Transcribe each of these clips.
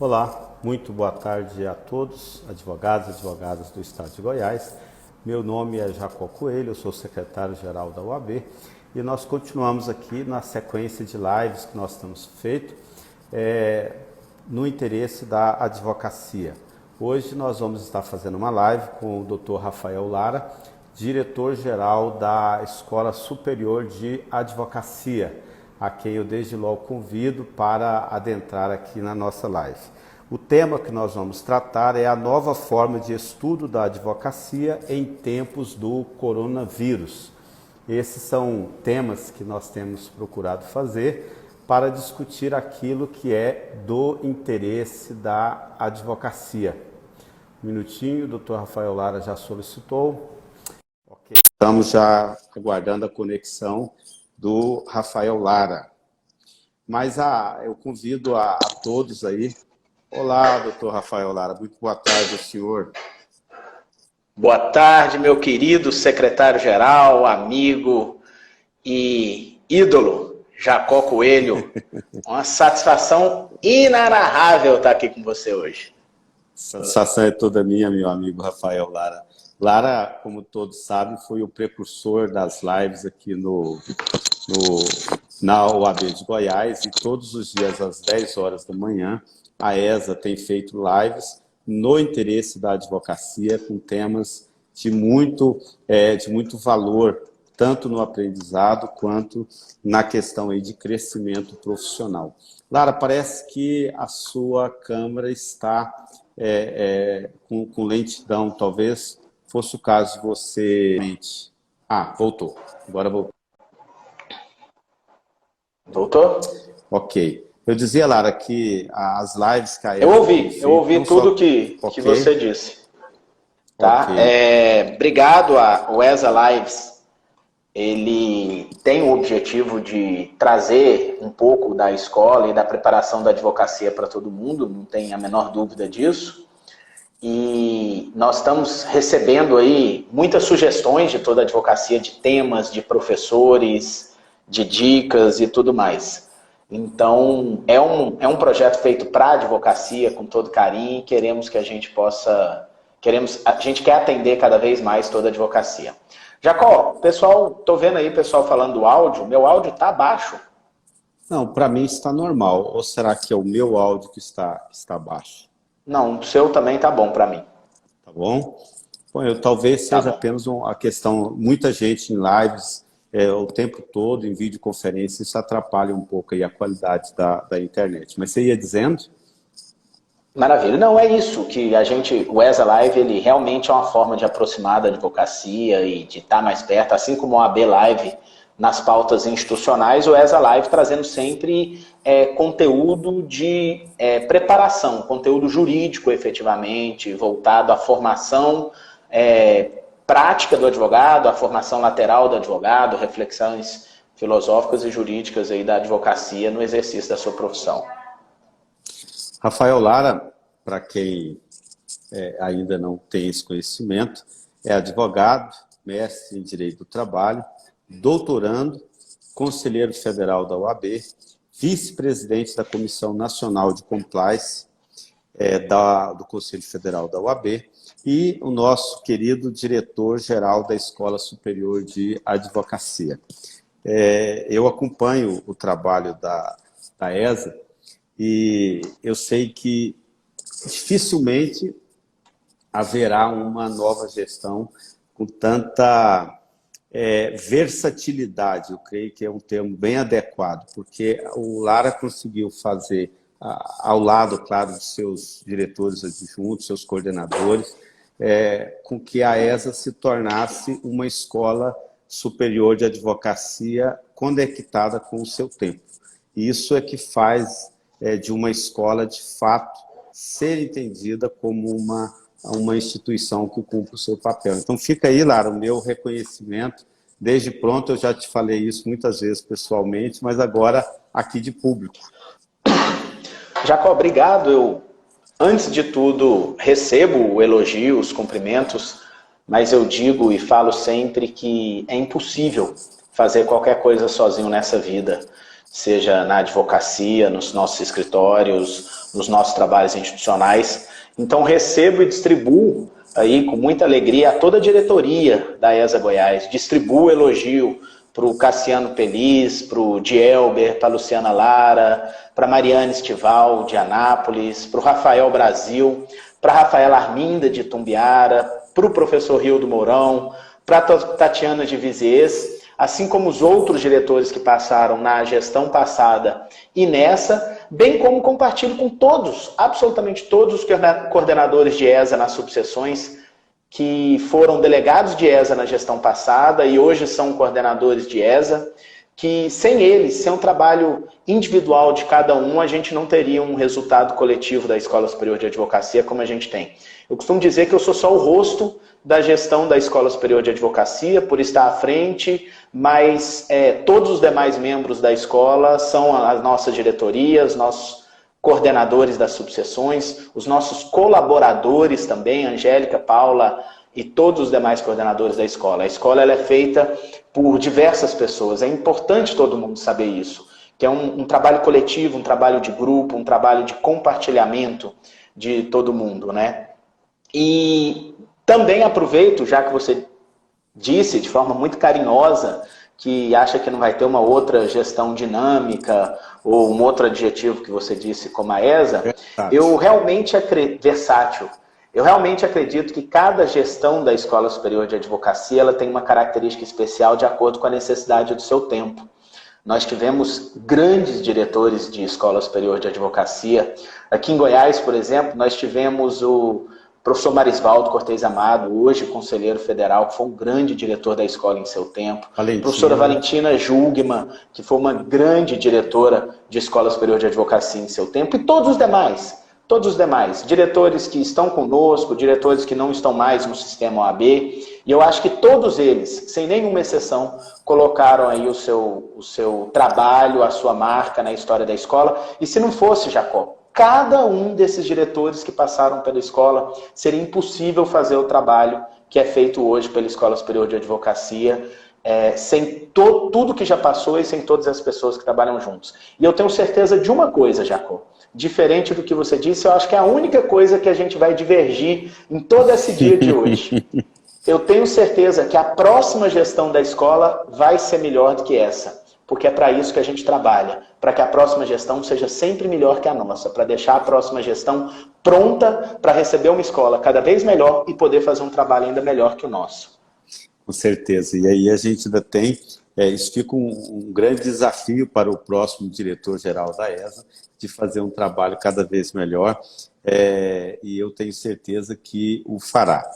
Olá, muito boa tarde a todos, advogados e advogadas do Estado de Goiás. Meu nome é Jacó Coelho, eu sou secretário-geral da OAB e nós continuamos aqui na sequência de lives que nós temos feito no interesse da advocacia. Hoje nós vamos estar fazendo uma live com o Dr. Rafael Lara, diretor-geral da Escola Superior de Advocacia, a quem eu desde logo convido para adentrar aqui na nossa live. O tema que nós vamos tratar é a nova forma de estudo da advocacia em tempos do coronavírus. Esses são temas que nós temos procurado fazer para discutir aquilo que é do interesse da advocacia. Um minutinho, o doutor Rafael Lara já solicitou. Ok, estamos já aguardando a conexão do Rafael Lara. Mas eu convido a todos aí. Olá, doutor Rafael Lara, muito boa tarde ao senhor. Boa tarde, meu querido secretário-geral, amigo e ídolo, Jacó Coelho. Uma satisfação inenarrável estar aqui com você hoje. Satisfação é toda minha, meu amigo Rafael Lara. Lara, como todos sabem, foi o precursor das lives aqui na OAB de Goiás, e todos os dias às 10 horas da manhã a ESA tem feito lives no interesse da advocacia com temas de muito valor, tanto no aprendizado quanto na questão aí de crescimento profissional. Lara, parece que a sua câmera está com lentidão, talvez fosse o caso de você... voltou. Agora voltou. Voltou? Ok. Eu dizia, Lara, que as lives que a Eu ouvi tudo que você disse. Tá? Okay. Obrigado ao ESA Lives. Ele tem o objetivo de trazer um pouco da escola e da preparação da advocacia para todo mundo, não tem a menor dúvida disso. E nós estamos recebendo aí muitas sugestões de toda a advocacia, de temas, de professores, de dicas e tudo mais. Então, é um projeto feito para a advocacia, com todo carinho, e queremos que a gente possa... A gente quer atender cada vez mais toda a advocacia. Jacó, pessoal, estou vendo aí o pessoal falando do áudio, meu áudio está baixo. Não, para mim está normal. Ou será que é o meu áudio que está baixo? Não, o seu também está bom para mim. Tá bom? Bom, talvez seja apenas uma questão, muita gente em lives o tempo todo, em videoconferência, isso atrapalha um pouco aí a qualidade da internet. Mas você ia dizendo? Maravilha. Não, é isso que o ESA Live, ele realmente é uma forma de aproximar da advocacia e de estar mais perto, assim como o AB Live nas pautas institucionais, o ESA Live trazendo sempre conteúdo de preparação, conteúdo jurídico efetivamente, voltado à formação prática do advogado, à formação lateral do advogado, reflexões filosóficas e jurídicas aí da advocacia no exercício da sua profissão. Rafael Lara, para quem ainda não tem esse conhecimento, é advogado, mestre em Direito do Trabalho, doutorando, conselheiro federal da OAB, vice-presidente da Comissão Nacional de Compliance do Conselho Federal da OAB e o nosso querido diretor-geral da Escola Superior de Advocacia. Eu acompanho o trabalho da ESA e eu sei que dificilmente haverá uma nova gestão com tanta versatilidade, eu creio que é um termo bem adequado, porque o Lara conseguiu fazer, ao lado, claro, de seus diretores adjuntos, seus coordenadores, com que a ESA se tornasse uma escola superior de advocacia conectada com o seu tempo. E isso é que faz de uma escola, de fato, ser entendida como uma instituição que cumpre o seu papel. Então fica aí, Lara, o meu reconhecimento. Desde pronto, eu já te falei isso muitas vezes pessoalmente, mas agora aqui de público. Jacó, obrigado. Eu, antes de tudo, recebo o elogio, os cumprimentos, mas eu digo e falo sempre que é impossível fazer qualquer coisa sozinho nessa vida, seja na advocacia, nos nossos escritórios, nos nossos trabalhos institucionais. Então recebo e distribuo aí com muita alegria a toda a diretoria da ESA Goiás, distribuo elogio para o Cassiano Peliz, para o Dielber, para a Luciana Lara, para a Mariana Estival, de Anápolis, para o Rafael Brasil, para a Rafaela Arminda, de Tumbiara, para o professor Rildo Mourão, para a Tatiana de Viziers, assim como os outros diretores que passaram na gestão passada e nessa, bem como compartilho com todos, absolutamente todos os coordenadores de ESA nas subseções, que foram delegados de ESA na gestão passada e hoje são coordenadores de ESA, que sem eles, sem um trabalho individual de cada um, a gente não teria um resultado coletivo da Escola Superior de Advocacia como a gente tem. Eu costumo dizer que eu sou só o rosto da gestão da Escola Superior de Advocacia, por estar à frente, mas todos os demais membros da escola são as nossas diretorias, nossos coordenadores das subseções, os nossos colaboradores também, Angélica, Paula e todos os demais coordenadores da escola. A escola ela é feita por diversas pessoas, é importante todo mundo saber isso, que é um trabalho coletivo, um trabalho de grupo, um trabalho de compartilhamento de todo mundo, né? E também aproveito, já que você disse de forma muito carinhosa que acha que não vai ter uma outra gestão dinâmica ou um outro adjetivo que você disse como a ESA, eu realmente versátil. Eu realmente acredito que cada gestão da Escola Superior de Advocacia ela tem uma característica especial de acordo com a necessidade do seu tempo. Nós tivemos grandes diretores de Escola Superior de Advocacia. Aqui em Goiás, por exemplo, nós tivemos o professor Marisvaldo Cortez Amado, hoje conselheiro federal, que foi um grande diretor da escola em seu tempo. Professora Valentina Julgman, que foi uma grande diretora de Escola Superior de Advocacia em seu tempo. E todos os demais, diretores que estão conosco, diretores que não estão mais no sistema OAB. E eu acho que todos eles, sem nenhuma exceção, colocaram aí o seu trabalho, a sua marca na história da escola. E se não fosse, Jacó, cada um desses diretores que passaram pela escola, seria impossível fazer o trabalho que é feito hoje pela Escola Superior de Advocacia, sem tudo que já passou e sem todas as pessoas que trabalham juntos. E eu tenho certeza de uma coisa, Jacó, diferente do que você disse, eu acho que é a única coisa que a gente vai divergir em todo esse dia de hoje. Eu tenho certeza que a próxima gestão da escola vai ser melhor do que essa. Porque é para isso que a gente trabalha, para que a próxima gestão seja sempre melhor que a nossa, para deixar a próxima gestão pronta para receber uma escola cada vez melhor e poder fazer um trabalho ainda melhor que o nosso. Com certeza, e aí a gente ainda tem, isso fica um grande desafio para o próximo diretor-geral da ESA, de fazer um trabalho cada vez melhor, e eu tenho certeza que o fará.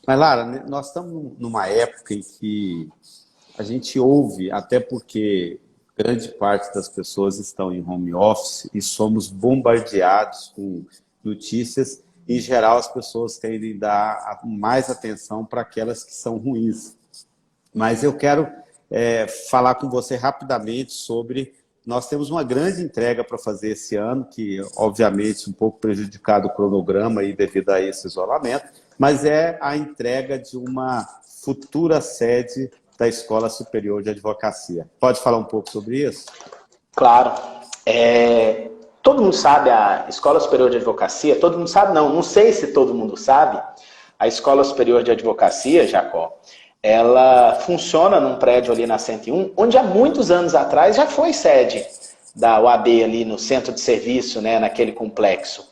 Mas, Lara, nós estamos numa época em que a gente ouve, até porque grande parte das pessoas estão em home office e somos bombardeados com notícias. Em geral, as pessoas tendem a dar mais atenção para aquelas que são ruins. Mas eu quero falar com você rapidamente sobre... Nós temos uma grande entrega para fazer esse ano, que obviamente um pouco prejudicado o cronograma aí devido a esse isolamento, mas é a entrega de uma futura sede da Escola Superior de Advocacia. Pode falar um pouco sobre isso? Claro. Todo mundo sabe a Escola Superior de Advocacia, todo mundo sabe não sei se todo mundo sabe, a Escola Superior de Advocacia, Jacó, ela funciona num prédio ali na 101, onde há muitos anos atrás já foi sede da OAB ali no centro de serviço, né, naquele complexo.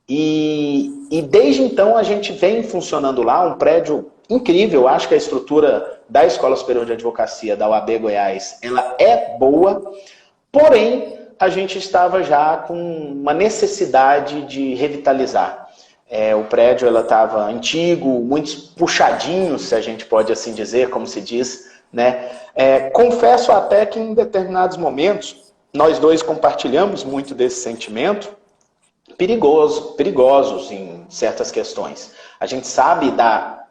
E desde então a gente vem funcionando lá, um prédio incrível. Acho que a estrutura da Escola Superior de Advocacia da OAB Goiás, ela é boa, porém a gente estava já com uma necessidade de revitalizar. O prédio estava antigo, muitos puxadinhos, se a gente pode assim dizer, como se diz, né? Confesso até que em determinados momentos, nós dois compartilhamos muito desse sentimento, perigosos em certas questões. A gente sabe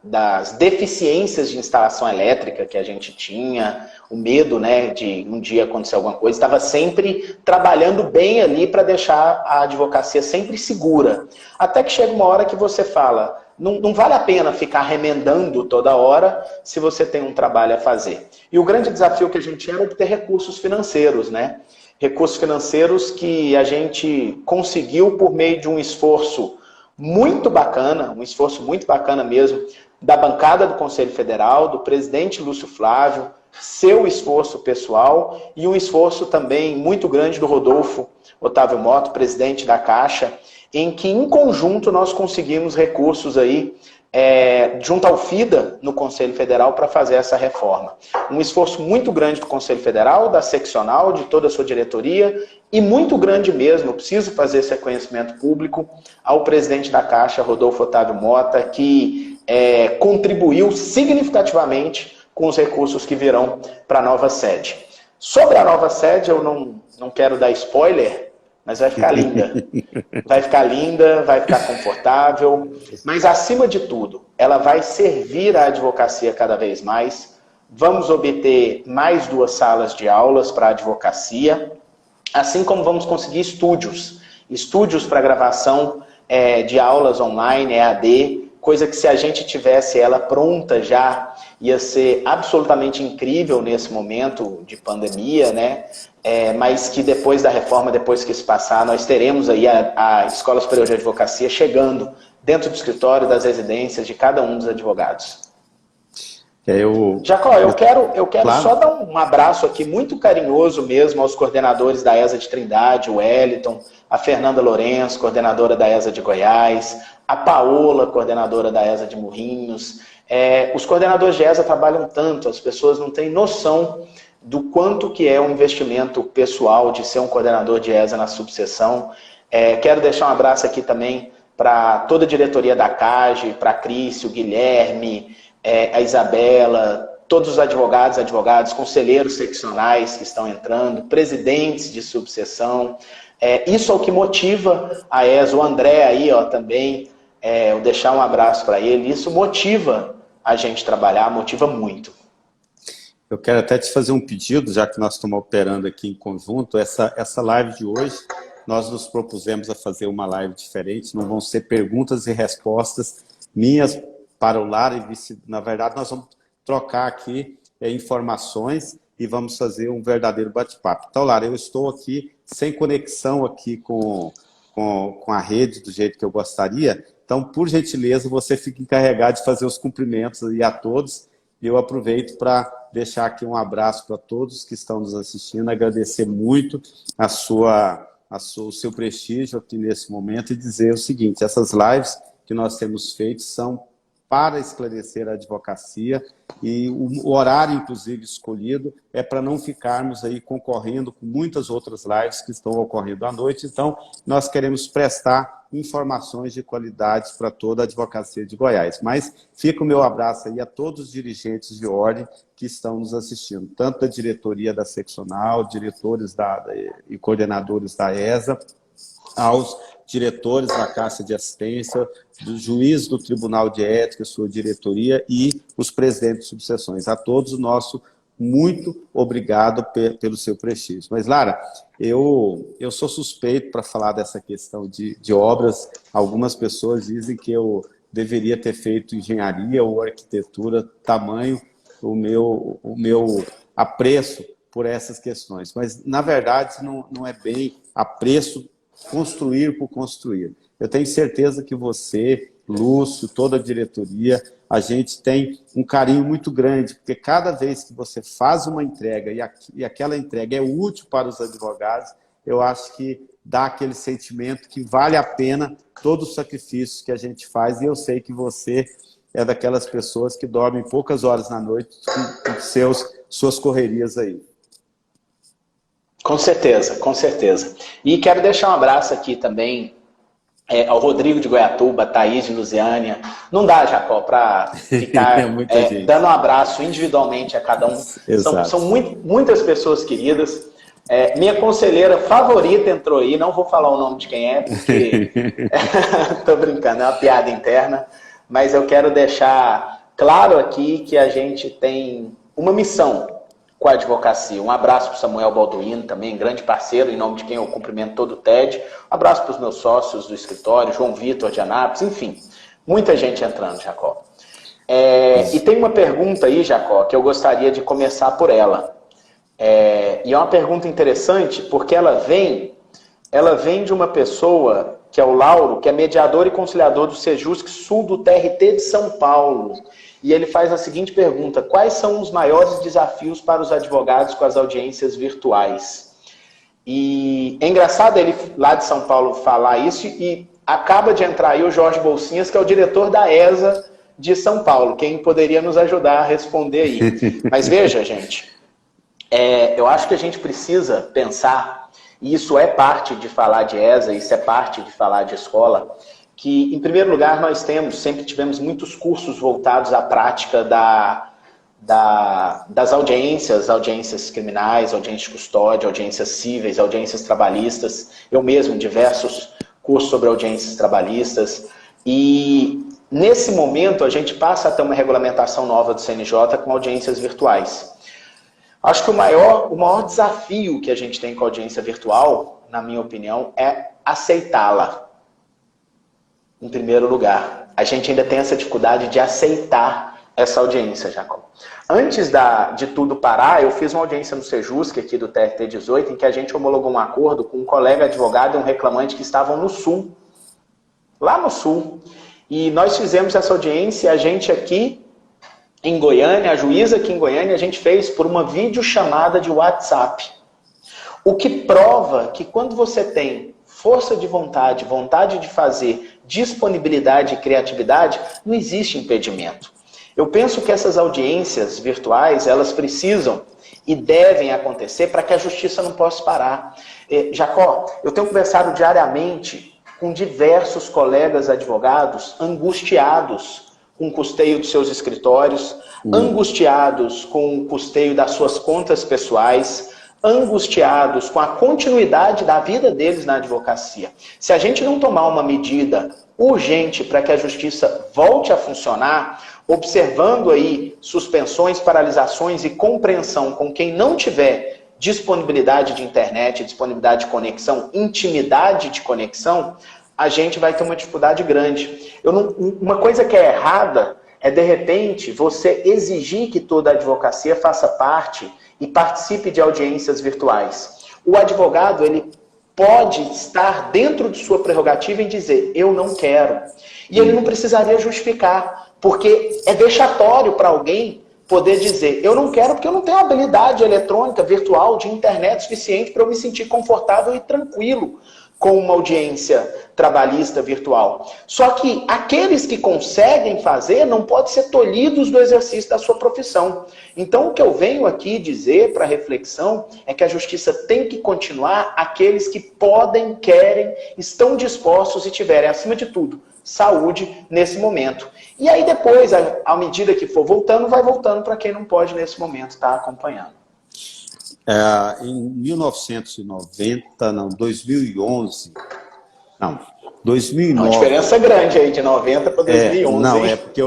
das deficiências de instalação elétrica que a gente tinha, o medo, né, de um dia acontecer alguma coisa, estava sempre trabalhando bem ali para deixar a advocacia sempre segura. Até que chega uma hora que você fala, não vale a pena ficar remendando toda hora se você tem um trabalho a fazer. E o grande desafio que a gente tinha era obter recursos financeiros, né? recursos financeiros que a gente conseguiu por meio de um esforço muito bacana mesmo, da bancada do Conselho Federal, do presidente Lúcio Flávio, seu esforço pessoal e um esforço também muito grande do Rodolfo Otávio Mota, presidente da Caixa, em que em conjunto nós conseguimos recursos aí junto ao FIDA no Conselho Federal para fazer essa reforma. Um esforço muito grande do Conselho Federal, da seccional, de toda a sua diretoria, e muito grande mesmo, eu preciso fazer esse reconhecimento público ao presidente da Caixa, Rodolfo Otávio Mota, que contribuiu significativamente com os recursos que virão para a nova sede. Sobre a nova sede, eu não quero dar spoiler, mas vai ficar linda. Vai ficar linda, vai ficar confortável, mas acima de tudo, ela vai servir à advocacia cada vez mais. Vamos obter mais 2 salas de aulas para a advocacia, assim como vamos conseguir estúdios para gravação de aulas online, EAD, coisa que se a gente tivesse ela pronta já, ia ser absolutamente incrível nesse momento de pandemia, né? Mas que depois da reforma, depois que isso passar, nós teremos aí a Escola Superior de Advocacia chegando dentro do escritório, das residências de cada um dos advogados. Jacó, eu quero claro, só dar um abraço aqui muito carinhoso mesmo aos coordenadores da ESA de Trindade, o Wellington, a Fernanda Lourenço, coordenadora da ESA de Goiás, a Paola, coordenadora da ESA de Morrinhos. Os coordenadores de ESA trabalham tanto, as pessoas não têm noção do quanto que é um investimento pessoal de ser um coordenador de ESA na subseção. Quero deixar um abraço aqui também para toda a diretoria da CAGE, para a Cris, o Guilherme, a Isabela, todos os advogados, conselheiros seccionais que estão entrando, presidentes de subseção. Isso é o que motiva a ESA, o André aí também, eu deixar um abraço para ele, isso motiva a gente trabalhar, motiva muito. Eu quero até te fazer um pedido, já que nós estamos operando aqui em conjunto, essa live de hoje, nós nos propusemos a fazer uma live diferente, não vão ser perguntas e respostas minhas para o Lara, e na verdade nós vamos trocar aqui informações e vamos fazer um verdadeiro bate-papo. Então, Lara, eu estou aqui sem conexão aqui com a rede do jeito que eu gostaria, então, por gentileza, você fica encarregado de fazer os cumprimentos aí a todos, e eu aproveito para deixar aqui um abraço para todos que estão nos assistindo, agradecer muito o seu prestígio aqui nesse momento e dizer o seguinte, essas lives que nós temos feito são para esclarecer a advocacia e o horário, inclusive, escolhido é para não ficarmos aí concorrendo com muitas outras lives que estão ocorrendo à noite. Então, nós queremos prestar informações de qualidade para toda a advocacia de Goiás. Mas fica o meu abraço aí a todos os dirigentes de ordem que estão nos assistindo, tanto da diretoria da seccional, diretores e coordenadores da ESA, aos diretores da Caixa de Assistência, do juiz do Tribunal de Ética, sua diretoria e os presidentes de subseções. A todos o nosso muito obrigado pelo seu prestígio. Mas, Lara, eu sou suspeito para falar dessa questão de obras. Algumas pessoas dizem que eu deveria ter feito engenharia ou arquitetura, tamanho o meu apreço por essas questões. Mas, na verdade, não é bem apreço construir por construir. Eu tenho certeza que você, Lúcio, toda a diretoria, a gente tem um carinho muito grande, porque cada vez que você faz uma entrega e aquela entrega é útil para os advogados, eu acho que dá aquele sentimento que vale a pena todos os sacrifícios que a gente faz, e eu sei que você é daquelas pessoas que dormem poucas horas na noite com suas correrias aí. Com certeza, com certeza. E quero deixar um abraço aqui também ao Rodrigo de Goiatuba, a Thaís de Lusiânia. Não dá, Jacó, para ficar dando um abraço individualmente a cada um. São muitas pessoas queridas. Minha conselheira favorita entrou aí, não vou falar o nome de quem é, porque estou brincando, é uma piada interna, mas eu quero deixar claro aqui que a gente tem uma missão com a advocacia. Um abraço para o Samuel Balduino, também grande parceiro, em nome de quem eu cumprimento todo o TED. Um abraço para os meus sócios do escritório, João Vitor de Anápolis, enfim, muita gente entrando, Jacó. E tem uma pergunta aí, Jacó, que eu gostaria de começar por ela. E é uma pergunta interessante, porque ela vem de uma pessoa, que é o Lauro, que é mediador e conciliador do Sejusc Sul do TRT de São Paulo. E ele faz a seguinte pergunta: quais são os maiores desafios para os advogados com as audiências virtuais? E é engraçado ele, lá de São Paulo, falar isso, e acaba de entrar aí o Jorge Bolsinhas, que é o diretor da ESA de São Paulo, quem poderia nos ajudar a responder aí. Mas veja, gente, eu acho que a gente precisa pensar, e isso é parte de falar de ESA, isso é parte de falar de escola, que, em primeiro lugar, nós sempre tivemos muitos cursos voltados à prática das audiências criminais, audiências de custódia, audiências cíveis, audiências trabalhistas. Eu mesmo, diversos cursos sobre audiências trabalhistas. E, nesse momento, a gente passa a ter uma regulamentação nova do CNJ com audiências virtuais. Acho que o maior desafio que a gente tem com a audiência virtual, na minha opinião, é aceitá-la. Em primeiro lugar, a gente ainda tem essa dificuldade de aceitar essa audiência, Jacob. Antes de tudo parar, eu fiz uma audiência no Sejusc, aqui do TRT 18, em que a gente homologou um acordo com um colega advogado e um reclamante que estavam no Sul, lá no Sul. E nós fizemos essa audiência, a gente aqui em Goiânia, a juíza aqui em Goiânia, a gente fez por uma videochamada de WhatsApp. O que prova que quando você tem força de vontade, vontade de fazer, disponibilidade e criatividade, não existe impedimento. Eu penso que essas audiências virtuais, elas precisam e devem acontecer para que a justiça não possa parar. Jacó, eu tenho conversado diariamente com diversos colegas advogados angustiados com o custeio dos seus escritórios, angustiados com o custeio das suas contas pessoais, angustiados com a continuidade da vida deles na advocacia. Se a gente não tomar uma medida urgente para que a justiça volte a funcionar, observando aí suspensões, paralisações e compreensão com quem não tiver disponibilidade de internet, disponibilidade de conexão, intimidade de conexão, a gente vai ter uma dificuldade grande. Uma coisa que é errada é, de repente, você exigir que toda a advocacia faça parte e participe de audiências virtuais. O advogado, ele pode estar dentro de sua prerrogativa em dizer, eu não quero. E ele não precisaria justificar, porque é vexatório para alguém poder dizer, eu não quero porque eu não tenho habilidade eletrônica, virtual, de internet suficiente para eu me sentir confortável e tranquilo com uma audiência trabalhista virtual. Só que aqueles que conseguem fazer não podem ser tolhidos do exercício da sua profissão. Então, o que eu venho aqui dizer para reflexão é que a justiça tem que continuar aqueles que podem, querem, estão dispostos e tiverem, acima de tudo, saúde nesse momento. E aí depois, à medida que for voltando, vai voltando para quem não pode nesse momento estar acompanhando. Em 1990, não, 2011, não, 2009... Uma diferença grande aí, de 90 para 2011. Não, hein? porque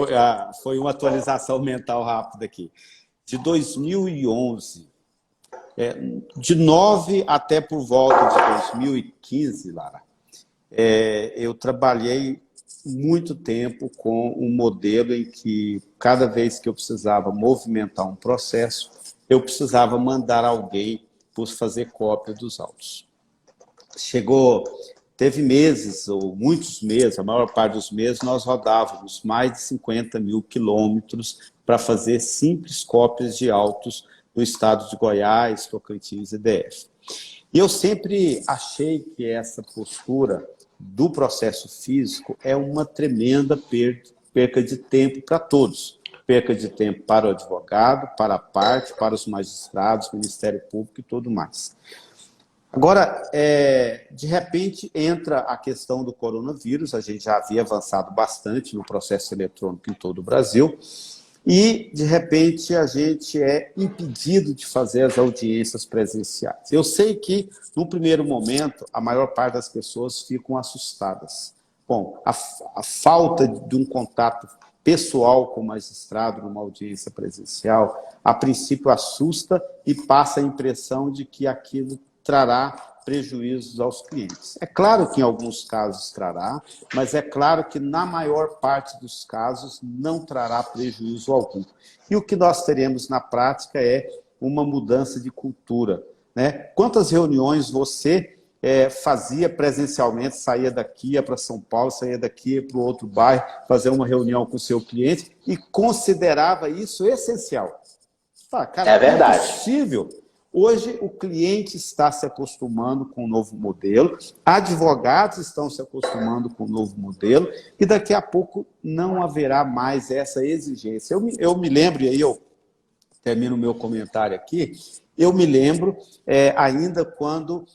foi uma atualização mental rápida aqui. De 2011, de 9 até por volta de 2015, Lara, eu trabalhei muito tempo com um modelo em que, cada vez que eu precisava movimentar um processo, eu precisava mandar alguém para fazer cópia dos autos. Teve meses, ou muitos meses, a maior parte dos meses, nós rodávamos mais de 50 mil quilômetros para fazer simples cópias de autos do estado de Goiás, Tocantins e DF. E eu sempre achei que essa postura do processo físico é uma tremenda perca de tempo para todos. Perca de tempo para o advogado, para a parte, para os magistrados, Ministério Público e tudo mais. Agora, de repente, entra a questão do coronavírus, a gente já havia avançado bastante no processo eletrônico em todo o Brasil, e, de repente, a gente é impedido de fazer as audiências presenciais. Eu sei que, no primeiro momento, a maior parte das pessoas ficam assustadas. Bom, a falta de um contato pessoal com o magistrado numa audiência presencial, a princípio assusta e passa a impressão de que aquilo trará prejuízos aos clientes. É claro que em alguns casos trará, mas é claro que na maior parte dos casos não trará prejuízo algum. E o que nós teremos na prática é uma mudança de cultura, né? Quantas reuniões você fazia presencialmente, saía daqui, ia para São Paulo, saía daqui, ia para o outro bairro, fazer uma reunião com o seu cliente e considerava isso essencial? Cara, É verdade. é possível. Hoje, o cliente está se acostumando com o novo modelo, advogados estão se acostumando com o novo modelo, e daqui a pouco não haverá mais essa exigência. Eu me lembro, e aí eu termino o meu comentário aqui, eu me lembro ainda quando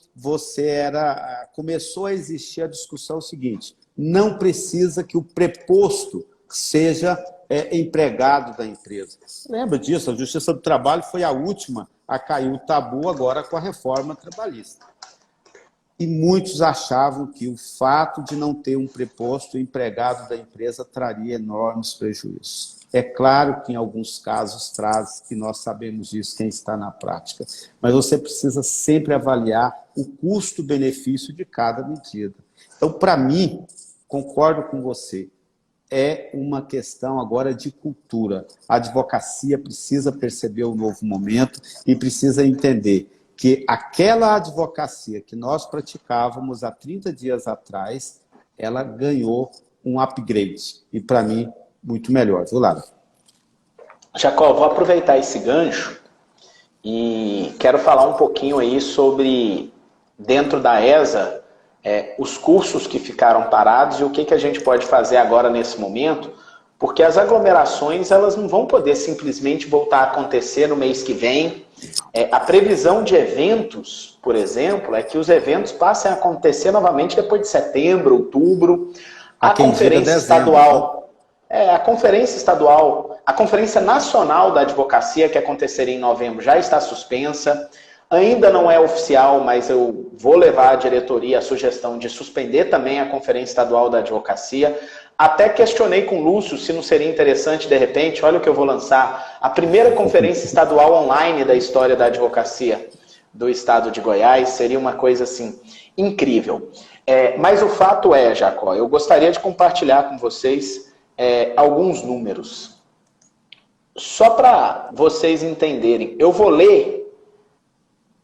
começou a existir a discussão seguinte: não precisa que o preposto seja empregado da empresa. Lembra disso? A Justiça do Trabalho foi a última a cair o tabu agora com a reforma trabalhista. E muitos achavam que o fato de não ter um preposto empregado da empresa traria enormes prejuízos. É claro que em alguns casos traz, e nós sabemos disso, quem está na prática. Mas você precisa sempre avaliar o custo-benefício de cada medida. Então, para mim, concordo com você, é uma questão agora de cultura. A advocacia precisa perceber o novo momento e precisa entender que aquela advocacia que nós praticávamos há 30 dias atrás, ela ganhou um upgrade. E, para mim, muito melhor. Viu, Lara? Jacó, vou aproveitar esse gancho e quero falar um pouquinho aí sobre, dentro da ESA, os cursos que ficaram parados e o que a gente pode fazer agora nesse momento, porque as aglomerações elas não vão poder simplesmente voltar a acontecer no mês que vem. A previsão de eventos, por exemplo, é que os eventos passem a acontecer novamente depois de setembro, outubro. A conferência estadual, a Conferência Nacional da Advocacia, que aconteceria em novembro, já está suspensa. Ainda não é oficial, mas eu vou levar à diretoria a sugestão de suspender também a Conferência Estadual da Advocacia. Até questionei com o Lúcio se não seria interessante, de repente, olha o que eu vou lançar, a primeira conferência estadual online da história da advocacia do estado de Goiás. Seria uma coisa, assim, incrível. Mas o fato é, Jacó, eu gostaria de compartilhar com vocês alguns números. Só para vocês entenderem, eu vou ler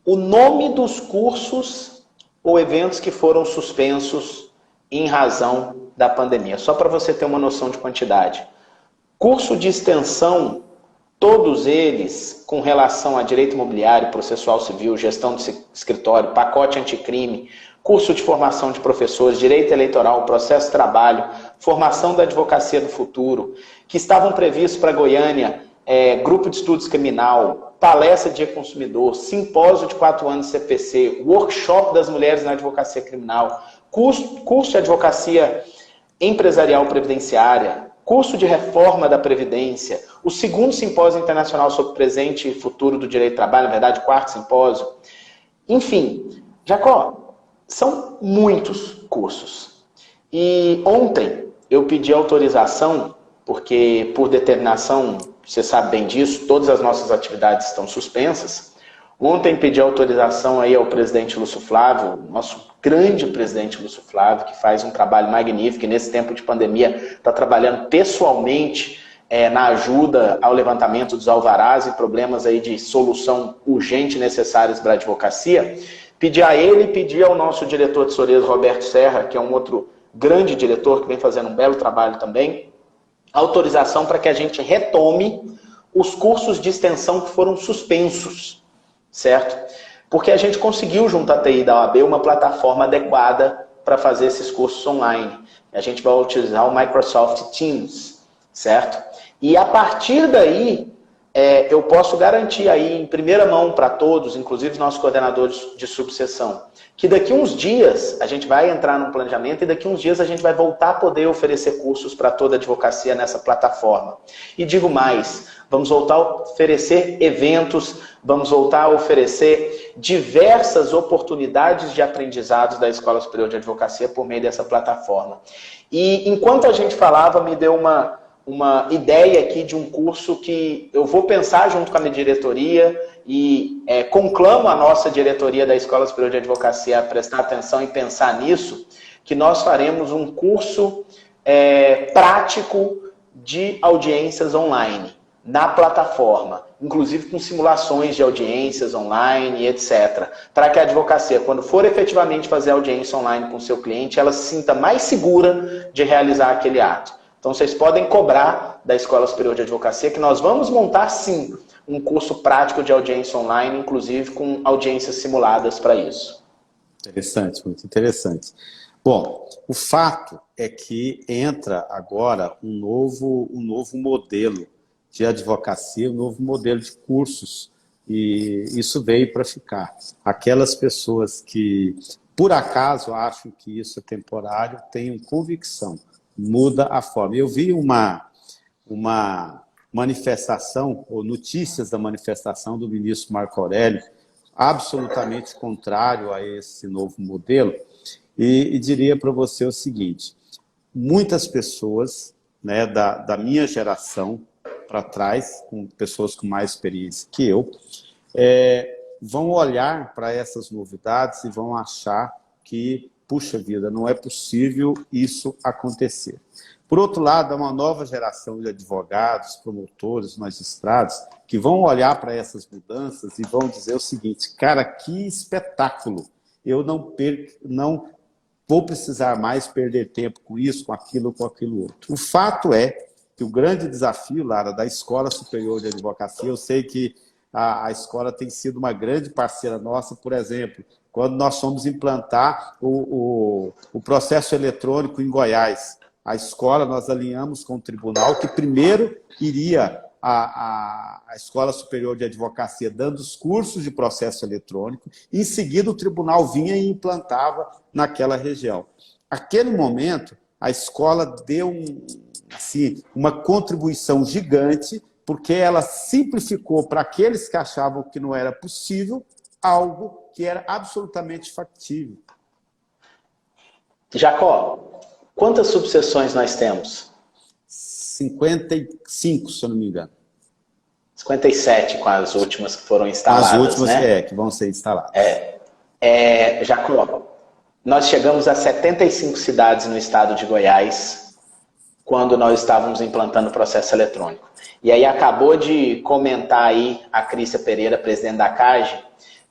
o nome dos cursos ou eventos que foram suspensos em razão da pandemia, só para você ter uma noção de quantidade. Curso de extensão, todos eles com relação a direito imobiliário, processual civil, gestão de escritório, pacote anticrime, curso de formação de professores, direito eleitoral, processo de trabalho, formação da advocacia do futuro, que estavam previstos para Goiânia, grupo de estudos criminal, palestra de consumidor, simpósio de 4 anos de CPC, workshop das mulheres na advocacia criminal, curso de advocacia empresarial previdenciária, curso de reforma da Previdência, o 2º simpósio internacional sobre presente e futuro do direito do trabalho, na verdade, 4º simpósio. Enfim, Jacó, são muitos cursos. E ontem eu pedi autorização, porque por determinação, você sabe bem disso, todas as nossas atividades estão suspensas. Ontem pedi autorização aí ao presidente Lúcio Flávio, nosso grande presidente Lúcio Flávio, que faz um trabalho magnífico e nesse tempo de pandemia está trabalhando pessoalmente na ajuda ao levantamento dos alvarás e problemas aí de solução urgente necessários para a advocacia. Pedi a ele e pedi ao nosso diretor de tesoureiro, Roberto Serra, que é um outro grande diretor que vem fazendo um belo trabalho também, autorização para que a gente retome os cursos de extensão que foram suspensos, certo? Porque a gente conseguiu, junto à TI da OAB, uma plataforma adequada para fazer esses cursos online. A gente vai utilizar o Microsoft Teams, certo? E a partir daí, eu posso garantir aí em primeira mão para todos, inclusive os nossos coordenadores de subseção, que daqui uns dias a gente vai entrar no planejamento e daqui uns dias a gente vai voltar a poder oferecer cursos para toda a advocacia nessa plataforma. E digo mais, vamos voltar a oferecer eventos, vamos voltar a oferecer diversas oportunidades de aprendizados da Escola Superior de Advocacia por meio dessa plataforma. E enquanto a gente falava, me deu uma ideia aqui de um curso que eu vou pensar junto com a minha diretoria e conclamo a nossa diretoria da Escola Superior de Advocacia a prestar atenção e pensar nisso, que nós faremos um curso prático de audiências online. na plataforma, inclusive com simulações de audiências online, etc. Para que a advocacia, quando for efetivamente fazer audiência online com o seu cliente, ela se sinta mais segura de realizar aquele ato. Então, vocês podem cobrar da Escola Superior de Advocacia que nós vamos montar, sim, um curso prático de audiência online, inclusive com audiências simuladas para isso. Interessante, muito interessante. Bom, o fato é que entra agora um novo modelo de advocacia, um novo modelo de cursos, e isso veio para ficar. Aquelas pessoas que, por acaso, acham que isso é temporário, tenham convicção, muda a forma. Eu vi uma manifestação, ou notícias da manifestação do ministro Marco Aurélio, absolutamente contrário a esse novo modelo, e diria para você o seguinte: muitas pessoas, né, da minha geração para trás, com pessoas com mais experiência que eu, vão olhar para essas novidades e vão achar que, puxa vida, não é possível isso acontecer. Por outro lado, há uma nova geração de advogados, promotores, magistrados, que vão olhar para essas mudanças e vão dizer o seguinte: cara, que espetáculo! Eu não vou precisar mais perder tempo com isso, com aquilo outro. O fato é que o grande desafio, Lara, da Escola Superior de Advocacia, eu sei que a escola tem sido uma grande parceira nossa, por exemplo, quando nós fomos implantar o processo eletrônico em Goiás. A escola, nós alinhamos com o tribunal, que primeiro iria a Escola Superior de Advocacia dando os cursos de processo eletrônico, e em seguida o tribunal vinha e implantava naquela região. Naquele momento, a escola deu uma contribuição gigante, porque ela simplificou para aqueles que achavam que não era possível algo que era absolutamente factível. Jacó, quantas subseções nós temos? 55, se eu não me engano. 57 com as últimas que foram instaladas, as últimas, né? Que vão ser instaladas. Jacó, nós chegamos a 75 cidades no estado de Goiás quando nós estávamos implantando o processo eletrônico. E aí acabou de comentar aí a Crícia Pereira, presidente da CAGE,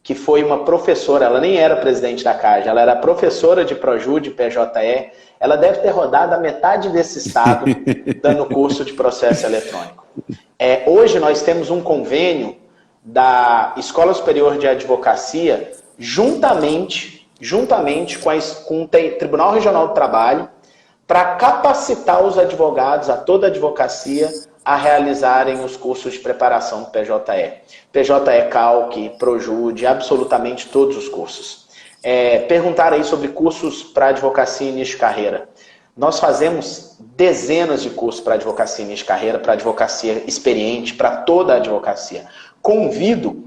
que foi uma professora, ela nem era presidente da CAGE, ela era professora de Projude, PJE, ela deve ter rodado a metade desse estado dando curso de processo eletrônico. Hoje nós temos um convênio da Escola Superior de Advocacia, juntamente com o Tribunal Regional do Trabalho, para capacitar os advogados, a toda a advocacia, a realizarem os cursos de preparação do PJE. PJE Calc, Projude, absolutamente todos os cursos. Perguntaram aí sobre cursos para advocacia e início de carreira. Nós fazemos dezenas de cursos para advocacia e início de carreira, para advocacia experiente, para toda a advocacia. Convido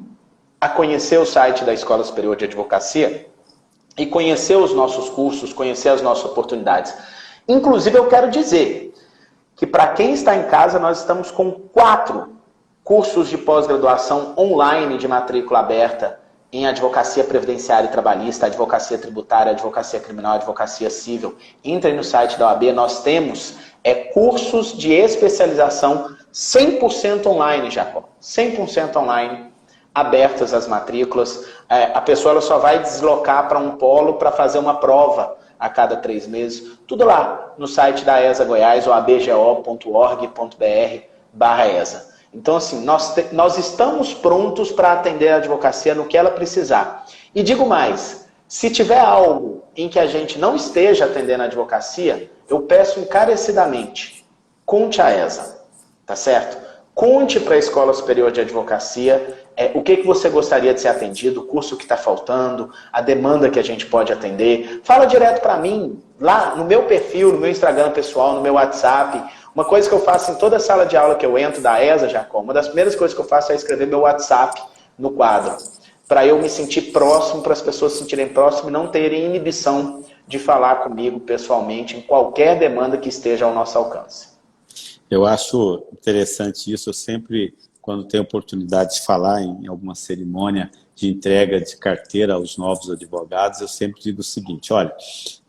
a conhecer o site da Escola Superior de Advocacia e conhecer os nossos cursos, conhecer as nossas oportunidades. Inclusive, eu quero dizer que para quem está em casa, nós estamos com 4 cursos de pós-graduação online de matrícula aberta em advocacia previdenciária e trabalhista, advocacia tributária, advocacia criminal, advocacia civil. Entrem no site da OAB, nós temos cursos de especialização 100% online, Jacó. 100% online, abertas as matrículas. A pessoa ela só vai deslocar para um polo para fazer uma prova a cada 3 meses. Tudo lá no site da ESA Goiás, ou abgo.org.br/ESA. Então, assim, nós estamos prontos para atender a advocacia no que ela precisar. E digo mais, se tiver algo em que a gente não esteja atendendo a advocacia, eu peço encarecidamente, conte a ESA, tá certo? Conte para a Escola Superior de Advocacia o que você gostaria de ser atendido, o curso que está faltando, a demanda que a gente pode atender. Fala direto para mim, lá no meu perfil, no meu Instagram pessoal, no meu WhatsApp. Uma coisa que eu faço em toda sala de aula que eu entro da ESA, Jacó, uma das primeiras coisas que eu faço é escrever meu WhatsApp no quadro, para eu me sentir próximo, para as pessoas se sentirem próximo e não terem inibição de falar comigo pessoalmente em qualquer demanda que esteja ao nosso alcance. Eu acho interessante isso. Eu sempre, quando tenho oportunidade de falar em alguma cerimônia de entrega de carteira aos novos advogados, eu sempre digo o seguinte: olha,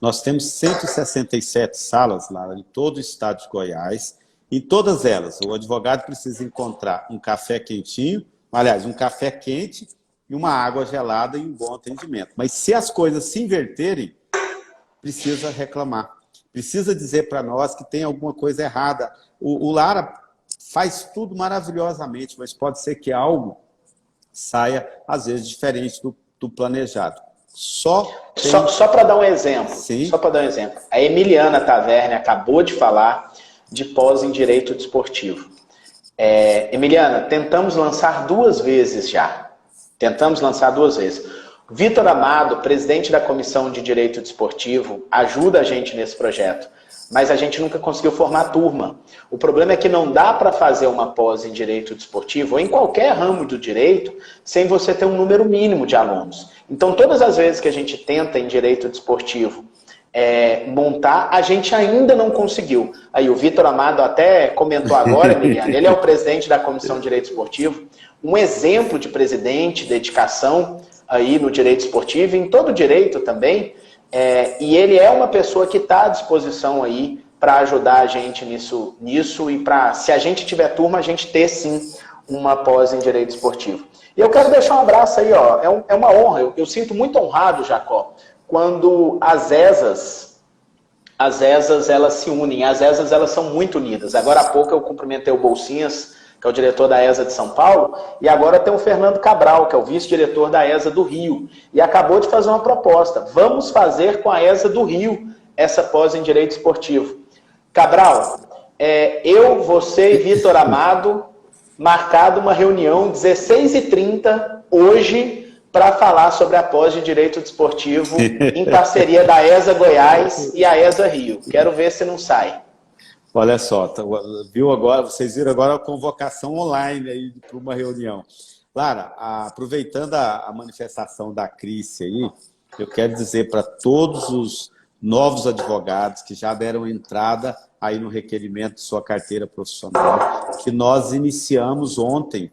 nós temos 167 salas lá em todo o estado de Goiás, Em todas elas, o advogado precisa encontrar um café quentinho, aliás, um café quente e uma água gelada e um bom atendimento. Mas se as coisas se inverterem, precisa reclamar. Precisa dizer para nós que tem alguma coisa errada. O Lara faz tudo maravilhosamente, mas pode ser que algo saia, às vezes, diferente do planejado. Só para dar um exemplo. Sim. Só para dar um exemplo. A Emiliana Taverne acabou de falar de pós em Direito Desportivo. Emiliana, tentamos lançar 2 vezes já. Tentamos lançar 2 vezes. Vitor Amado, presidente da Comissão de Direito Desportivo, ajuda a gente nesse projeto, mas a gente nunca conseguiu formar turma. O problema é que não dá para fazer uma pós em Direito Desportivo, ou em qualquer ramo do direito, sem você ter um número mínimo de alunos. Então, todas as vezes que a gente tenta em Direito Desportivo montar, a gente ainda não conseguiu. Aí o Vitor Amado até comentou agora, Emiliano, ele é o presidente da Comissão de Direito Esportivo, um exemplo de presidente, dedicação aí no direito esportivo, em todo o direito também, e ele é uma pessoa que está à disposição aí para ajudar a gente nisso e para, se a gente tiver turma, a gente ter sim uma pós em direito esportivo. E eu quero deixar um abraço aí, ó, é uma honra, eu sinto muito honrado, Jacó, quando as ESAs elas se unem, as ESAs elas são muito unidas. Agora há pouco eu cumprimentei o Bolsinhas, que é o diretor da ESA de São Paulo, e agora tem o Fernando Cabral, que é o vice-diretor da ESA do Rio, e acabou de fazer uma proposta. Vamos fazer com a ESA do Rio essa pós em Direito Esportivo. Cabral, eu, você e Vitor Amado, marcado uma reunião 16h30 hoje, para falar sobre a pós de Direito Desportivo em parceria da ESA Goiás e a ESA Rio. Quero ver se não sai. Olha só, vocês viram agora a convocação online aí para uma reunião. Lara, aproveitando a manifestação da Cris aí, eu quero dizer para todos os novos advogados que já deram entrada aí no requerimento de sua carteira profissional, que nós iniciamos ontem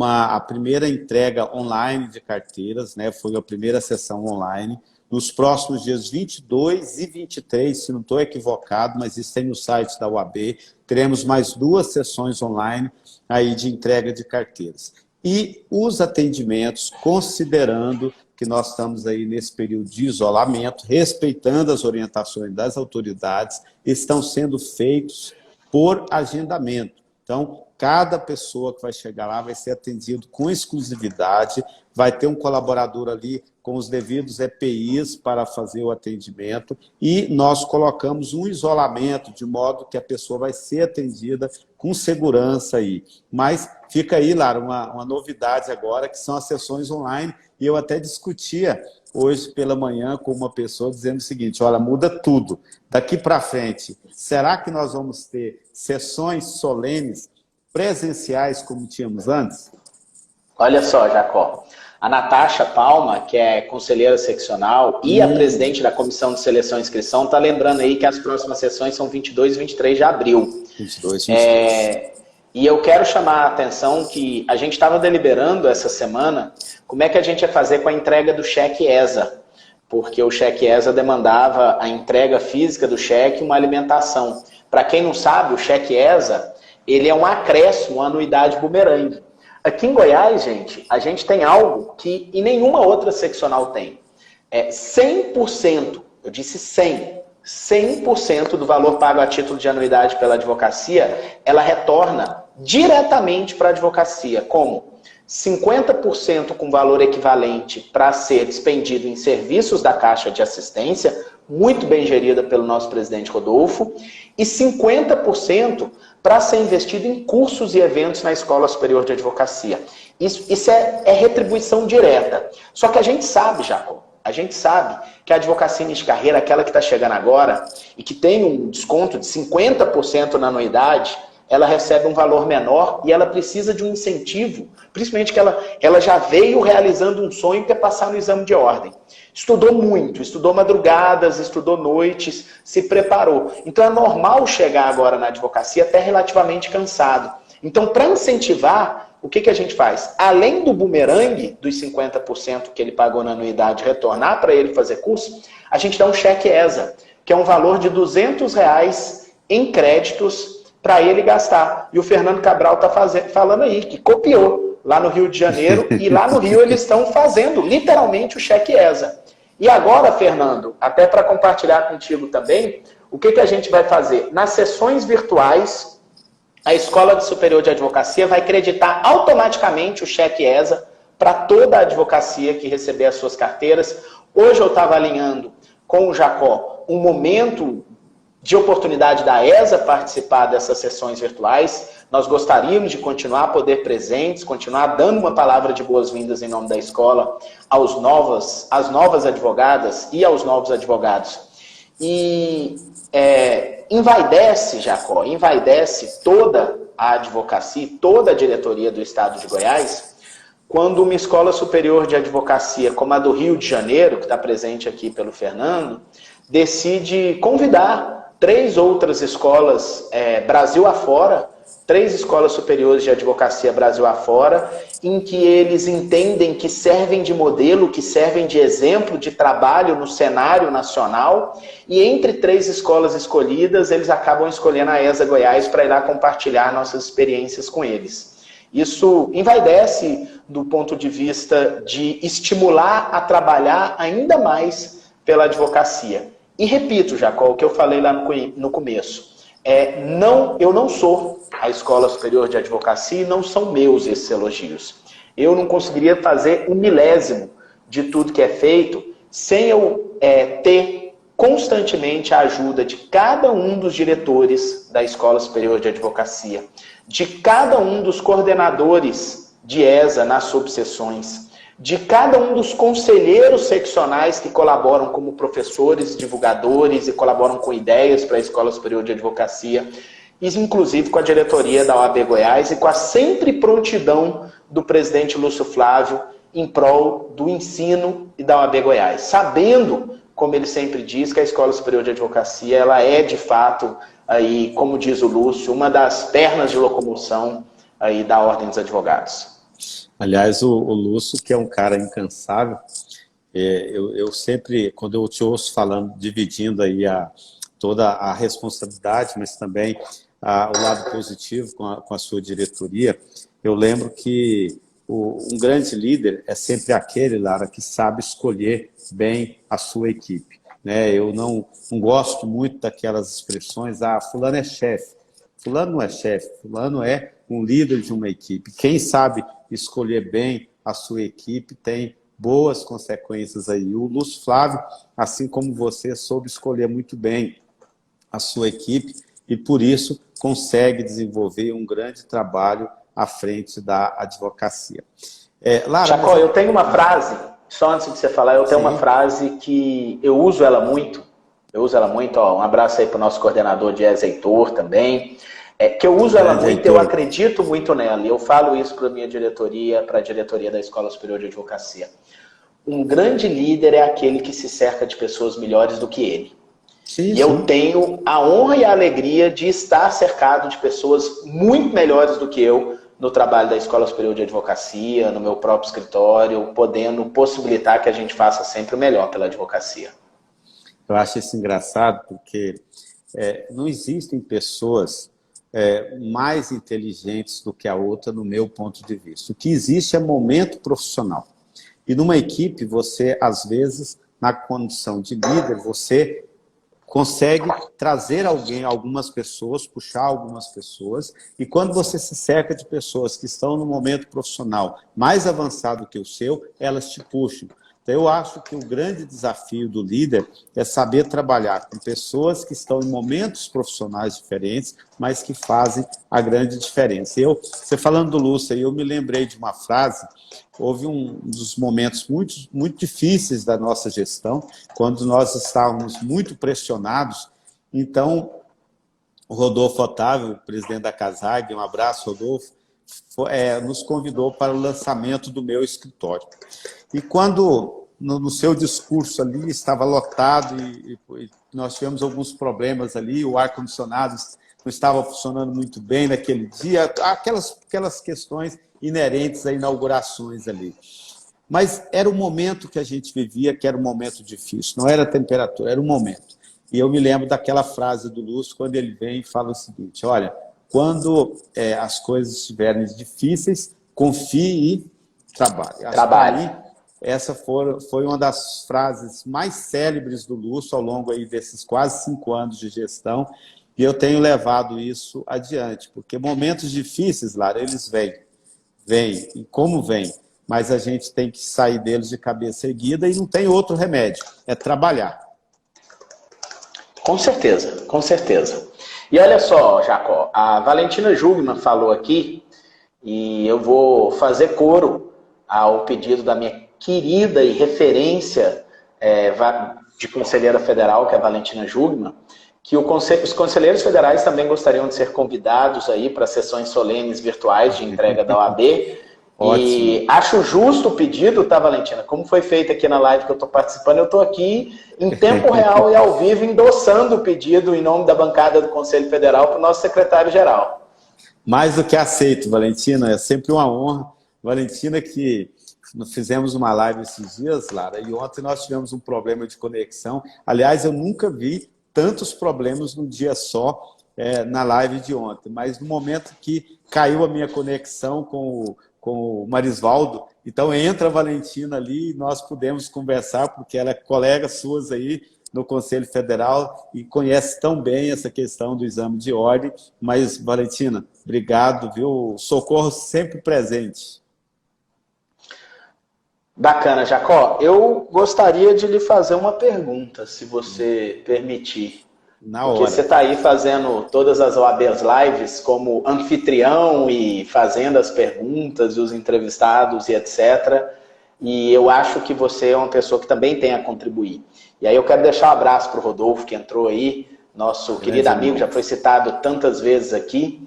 a primeira entrega online de carteiras, né? Foi a primeira sessão online. Nos próximos dias 22 e 23, se não estou equivocado, mas isso tem no site da UAB, teremos mais 2 sessões online aí de entrega de carteiras. E os atendimentos, considerando que nós estamos aí nesse período de isolamento, respeitando as orientações das autoridades, estão sendo feitos por agendamento. Então, cada pessoa que vai chegar lá vai ser atendido com exclusividade, vai ter um colaborador ali com os devidos EPIs para fazer o atendimento e nós colocamos um isolamento de modo que a pessoa vai ser atendida com segurança aí. Mas fica aí, Lara, uma novidade agora, que são as sessões online, e eu até discutia hoje pela manhã com uma pessoa dizendo o seguinte: olha, muda tudo. Daqui para frente, será que nós vamos ter sessões solenes presenciais como tínhamos antes? Olha só, Jacó. A Natasha Palma, que é conselheira seccional e a presidente da Comissão de Seleção e Inscrição, está lembrando aí que as próximas sessões são 22 e 23 de abril. 22 e 23. E eu quero chamar a atenção que a gente estava deliberando essa semana como é que a gente ia fazer com a entrega do cheque ESA, porque o cheque ESA demandava a entrega física do cheque e uma alimentação. Para quem não sabe, o cheque ESA ele é um acréscimo, uma anuidade bumerangue. Aqui em Goiás, gente, a gente tem algo que em nenhuma outra seccional tem. 100%, eu disse 100% do valor pago a título de anuidade pela advocacia, ela retorna diretamente para a advocacia, como 50% com valor equivalente para ser despendido em serviços da Caixa de Assistência, muito bem gerida pelo nosso presidente Rodolfo, e 50% para ser investido em cursos e eventos na Escola Superior de Advocacia. Isso é retribuição direta. Só que a gente sabe, Jacó, a gente sabe que a advocacia início de carreira, aquela que está chegando agora, e que tem um desconto de 50% na anuidade, ela recebe um valor menor e ela precisa de um incentivo, principalmente que ela já veio realizando um sonho que é passar no exame de ordem. Estudou muito, estudou madrugadas, estudou noites, se preparou. Então é normal chegar agora na advocacia até relativamente cansado. Então, para incentivar, o que a gente faz? Além do bumerangue, dos 50% que ele pagou na anuidade, retornar para ele fazer curso, a gente dá um cheque ESA, que é um valor de R$ 200 em créditos para ele gastar. E o Fernando Cabral está falando aí, que copiou lá no Rio de Janeiro, e lá no Rio eles estão fazendo literalmente o cheque ESA. E agora, Fernando, até para compartilhar contigo também, o que a gente vai fazer? Nas sessões virtuais, a Escola Superior de Advocacia vai creditar automaticamente o cheque ESA para toda a advocacia que receber as suas carteiras. Hoje eu estava alinhando com o Jacó um momento de oportunidade da ESA participar dessas sessões virtuais. Nós gostaríamos de continuar a poder presentes, continuar dando uma palavra de boas-vindas em nome da escola às novas advogadas e aos novos advogados. E envaidece, Jacó, envaidece toda a advocacia, toda a diretoria do Estado de Goiás, quando uma escola superior de advocacia, como a do Rio de Janeiro, que está presente aqui pelo Fernando, decide convidar 3 outras escolas Brasil afora, 3 escolas superiores de advocacia Brasil afora, em que eles entendem que servem de modelo, que servem de exemplo de trabalho no cenário nacional, e entre 3 escolas escolhidas, eles acabam escolhendo a ESA Goiás para ir lá compartilhar nossas experiências com eles. Isso envaidece do ponto de vista de estimular a trabalhar ainda mais pela advocacia. E repito, Jacó, o que eu falei lá no começo. Eu não sou a Escola Superior de Advocacia e não são meus esses elogios. Eu não conseguiria fazer 1/1000 de tudo que é feito sem eu ter constantemente a ajuda de cada um dos diretores da Escola Superior de Advocacia, de cada um dos coordenadores de ESA nas subseções, de cada um dos conselheiros seccionais que colaboram como professores, divulgadores e colaboram com ideias para a Escola Superior de Advocacia, e inclusive com a diretoria da OAB Goiás e com a sempre prontidão do presidente Lúcio Flávio em prol do ensino e da OAB Goiás, sabendo, como ele sempre diz, que a Escola Superior de Advocacia ela é de fato, aí, como diz o Lúcio, uma das pernas de locomoção aí da Ordem dos Advogados. Aliás, o Lúcio, que é um cara incansável, eu sempre, quando eu te ouço falando, dividindo aí toda a responsabilidade, mas também o lado positivo com a sua diretoria, eu lembro que um grande líder é sempre aquele, Lara, que sabe escolher bem a sua equipe. Né? Eu não gosto muito daquelas expressões, fulano é chefe. Fulano não é chefe, fulano é um líder de uma equipe. Quem sabe escolher bem a sua equipe tem boas consequências aí. O Lúcio Flávio, assim como você, soube escolher muito bem a sua equipe e, por isso, consegue desenvolver um grande trabalho à frente da advocacia. Lara, Jacó, eu tenho uma frase, só antes de você falar, eu tenho uma frase que eu uso ela muito, um abraço aí para o nosso coordenador de Heitor também, que eu uso ela muito, eu acredito muito nela, e eu falo isso para a minha diretoria, para a diretoria da Escola Superior de Advocacia. Um grande líder é aquele que se cerca de pessoas melhores do que ele. Sim, e eu tenho a honra e a alegria de estar cercado de pessoas muito melhores do que eu no trabalho da Escola Superior de Advocacia, no meu próprio escritório, podendo possibilitar que a gente faça sempre o melhor pela advocacia. Eu acho isso engraçado porque não existem pessoas mais inteligentes do que a outra, no meu ponto de vista. O que existe é momento profissional. E numa equipe, você, às vezes, na condição de líder, você consegue trazer algumas pessoas, puxar algumas pessoas, e quando você se cerca de pessoas que estão no momento profissional mais avançado que o seu, elas te puxam. Então, eu acho que o grande desafio do líder é saber trabalhar com pessoas que estão em momentos profissionais diferentes, mas que fazem a grande diferença. Você falando do Lúcio, eu me lembrei de uma frase. Houve um dos momentos muito, muito difíceis da nossa gestão, quando nós estávamos muito pressionados. Então, o Rodolfo Otávio, presidente da CASAG, um abraço, Rodolfo, nos convidou para o lançamento do meu escritório. E quando, no seu discurso ali, estava lotado e nós tivemos alguns problemas ali, o ar-condicionado não estava funcionando muito bem naquele dia, aquelas questões inerentes a inaugurações ali. Mas era o momento que a gente vivia, que era um momento difícil, não era a temperatura, era um momento. E eu me lembro daquela frase do Lúcio, quando ele vem e fala o seguinte: olha, quando as coisas estiverem difíceis, confie e trabalhe. Trabalhe. Essa foi uma das frases mais célebres do Lúcio ao longo aí desses quase 5 anos de gestão, e eu tenho levado isso adiante, porque momentos difíceis, Lara, eles vêm, e como vêm, mas a gente tem que sair deles de cabeça erguida e não tem outro remédio, é trabalhar. Com certeza, com certeza. E olha só, Jacó, a Valentina Jugman falou aqui, e eu vou fazer coro ao pedido da minha querida e referência de conselheira federal, que é a Valentina Jugman, que os conselheiros federais também gostariam de ser convidados aí para sessões solenes virtuais de entrega da OAB. E acho justo o pedido, tá, Valentina? Como foi feito aqui na live que eu estou participando, eu estou aqui em tempo real e ao vivo endossando o pedido em nome da bancada do Conselho Federal para o nosso secretário-geral. Mais do que aceito, Valentina, é sempre uma honra. Valentina, que nós fizemos uma live esses dias, Lara, e ontem nós tivemos um problema de conexão. Aliás, eu nunca vi tantos problemas num dia só na live de ontem, mas no momento que caiu a minha conexão com o Marisvaldo, então entra a Valentina ali e nós pudemos conversar, porque ela é colega suas aí no Conselho Federal e conhece tão bem essa questão do exame de ordem. Mas, Valentina, obrigado, viu? Socorro sempre presente. Bacana, Jacó. Eu gostaria de lhe fazer uma pergunta, se você permitir. Na hora. Porque você está aí fazendo todas as OABs Lives como anfitrião e fazendo as perguntas e os entrevistados e etc. E eu acho que você é uma pessoa que também tem a contribuir. E aí eu quero deixar um abraço para o Rodolfo, que entrou aí, nosso querido amigo, já foi citado tantas vezes aqui.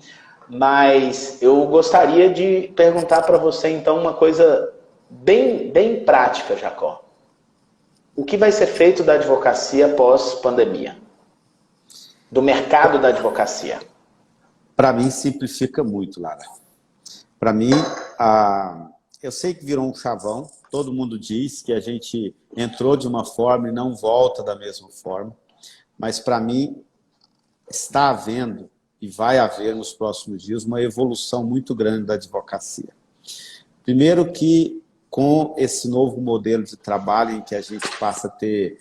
Mas eu gostaria de perguntar para você, então, uma coisa bem prática, Jacó. O que vai ser feito da advocacia pós-pandemia? Do mercado da advocacia? Para mim, simplifica muito, Lara. Para mim, eu sei que virou um chavão, todo mundo diz que a gente entrou de uma forma e não volta da mesma forma, mas para mim está havendo e vai haver nos próximos dias uma evolução muito grande da advocacia. Primeiro que com esse novo modelo de trabalho em que a gente passa a ter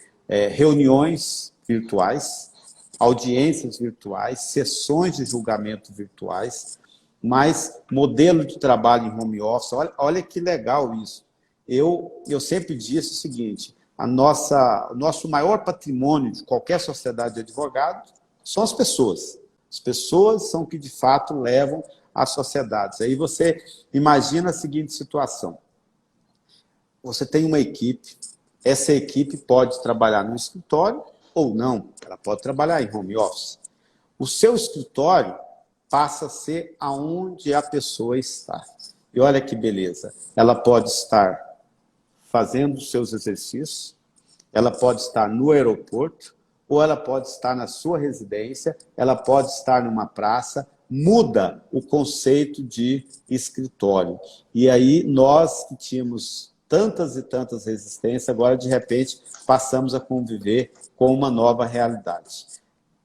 reuniões virtuais, audiências virtuais, sessões de julgamento virtuais, mas modelo de trabalho em home office, olha que legal isso. Eu sempre disse o seguinte, o nosso maior patrimônio de qualquer sociedade de advogados são as pessoas. As pessoas são que, de fato, levam as sociedades. Aí você imagina a seguinte situação. Você tem uma equipe, essa equipe pode trabalhar no escritório ou não, ela pode trabalhar em home office. O seu escritório passa a ser aonde a pessoa está. E olha que beleza, ela pode estar fazendo os seus exercícios, ela pode estar no aeroporto, ou ela pode estar na sua residência, ela pode estar numa praça, muda o conceito de escritório. E aí nós que tínhamos tantas e tantas resistências, agora de repente passamos a conviver com uma nova realidade.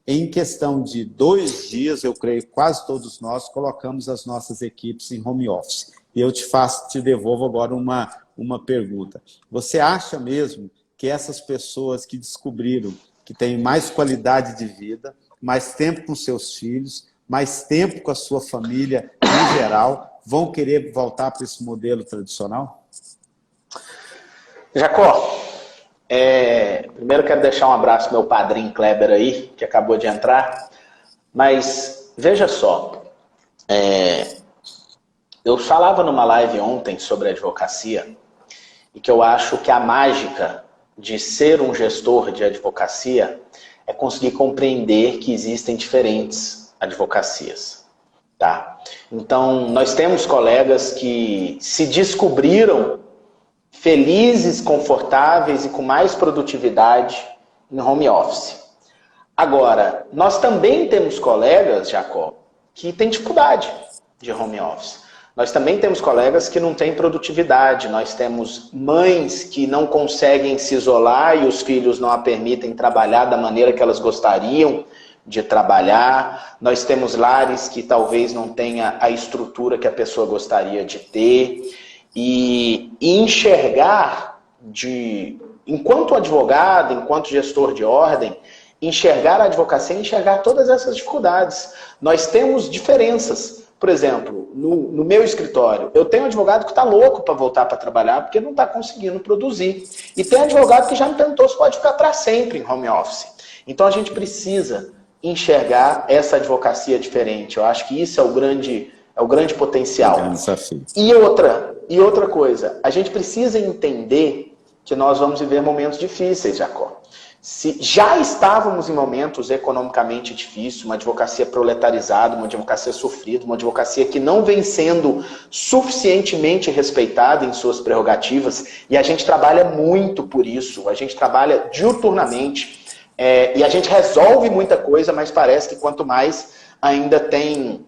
Em questão de 2 dias, eu creio que quase todos nós colocamos as nossas equipes em home office. E eu te devolvo agora uma pergunta. Você acha mesmo que essas pessoas que descobriram que têm mais qualidade de vida, mais tempo com seus filhos, mais tempo com a sua família em geral, vão querer voltar para esse modelo tradicional? Jacó, primeiro quero deixar um abraço ao meu padrinho Kleber aí, que acabou de entrar. Mas veja só, eu falava numa live ontem sobre advocacia e que eu acho que a mágica de ser um gestor de advocacia é conseguir compreender que existem diferentes advocacias. Tá? Então, nós temos colegas que se descobriram felizes, confortáveis e com mais produtividade em home office. Agora, nós também temos colegas, Jacó, que têm dificuldade de home office. Nós também temos colegas que não têm produtividade. Nós temos mães que não conseguem se isolar e os filhos não a permitem trabalhar da maneira que elas gostariam, de trabalhar, nós temos lares que talvez não tenha a estrutura que a pessoa gostaria de ter, e enxergar, enquanto advogado, enquanto gestor de ordem, enxergar a advocacia e enxergar todas essas dificuldades. Nós temos diferenças. Por exemplo, no meu escritório, eu tenho um advogado que está louco para voltar para trabalhar porque não está conseguindo produzir. E tem advogado que já me perguntou se pode ficar para sempre em home office. Então a gente precisa enxergar essa advocacia diferente. Eu acho que isso é o grande potencial. É um desafio. E outra coisa, a gente precisa entender que nós vamos viver momentos difíceis, Jacó. Se já estávamos em momentos economicamente difíceis, uma advocacia proletarizada, uma advocacia sofrida, uma advocacia que não vem sendo suficientemente respeitada em suas prerrogativas, e a gente trabalha muito por isso, a gente trabalha diuturnamente, e a gente resolve muita coisa, mas parece que quanto mais ainda tem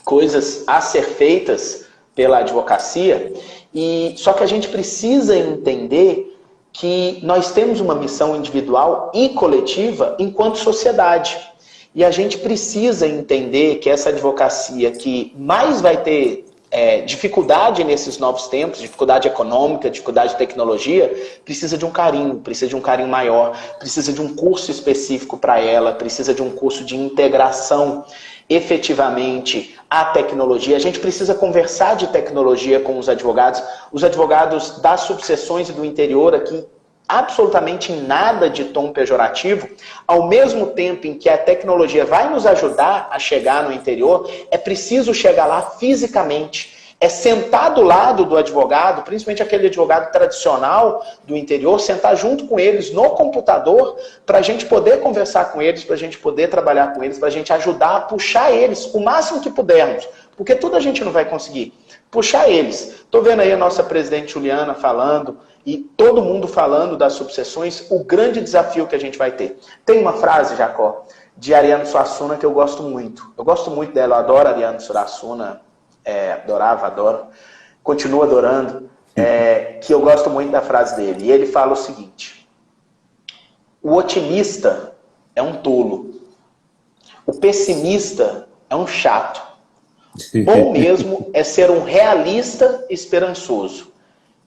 coisas a ser feitas pela advocacia, só que a gente precisa entender que nós temos uma missão individual e coletiva enquanto sociedade. E a gente precisa entender que essa advocacia que mais vai ter dificuldade nesses novos tempos, dificuldade econômica, dificuldade de tecnologia, precisa de um carinho maior, precisa de um curso específico para ela, precisa de um curso de integração efetivamente à tecnologia. A gente precisa conversar de tecnologia com os advogados das subseções e do interior aqui, absolutamente em nada de tom pejorativo, ao mesmo tempo em que a tecnologia vai nos ajudar a chegar no interior, é preciso chegar lá fisicamente. É sentar do lado do advogado, principalmente aquele advogado tradicional do interior, sentar junto com eles no computador, para a gente poder conversar com eles, para a gente poder trabalhar com eles, para a gente ajudar a puxar eles o máximo que pudermos, porque tudo a gente não vai conseguir. Puxar eles. Estou vendo aí a nossa presidente Juliana falando, e todo mundo falando das subseções, o grande desafio que a gente vai ter. Tem uma frase, Jacó, de Ariano Suassuna que eu gosto muito. Eu gosto muito dela, eu adoro Ariano Suassuna, adoro, continuo adorando, que eu gosto muito da frase dele. E ele fala o seguinte: o otimista é um tolo, o pessimista é um chato, bom mesmo é ser um realista esperançoso.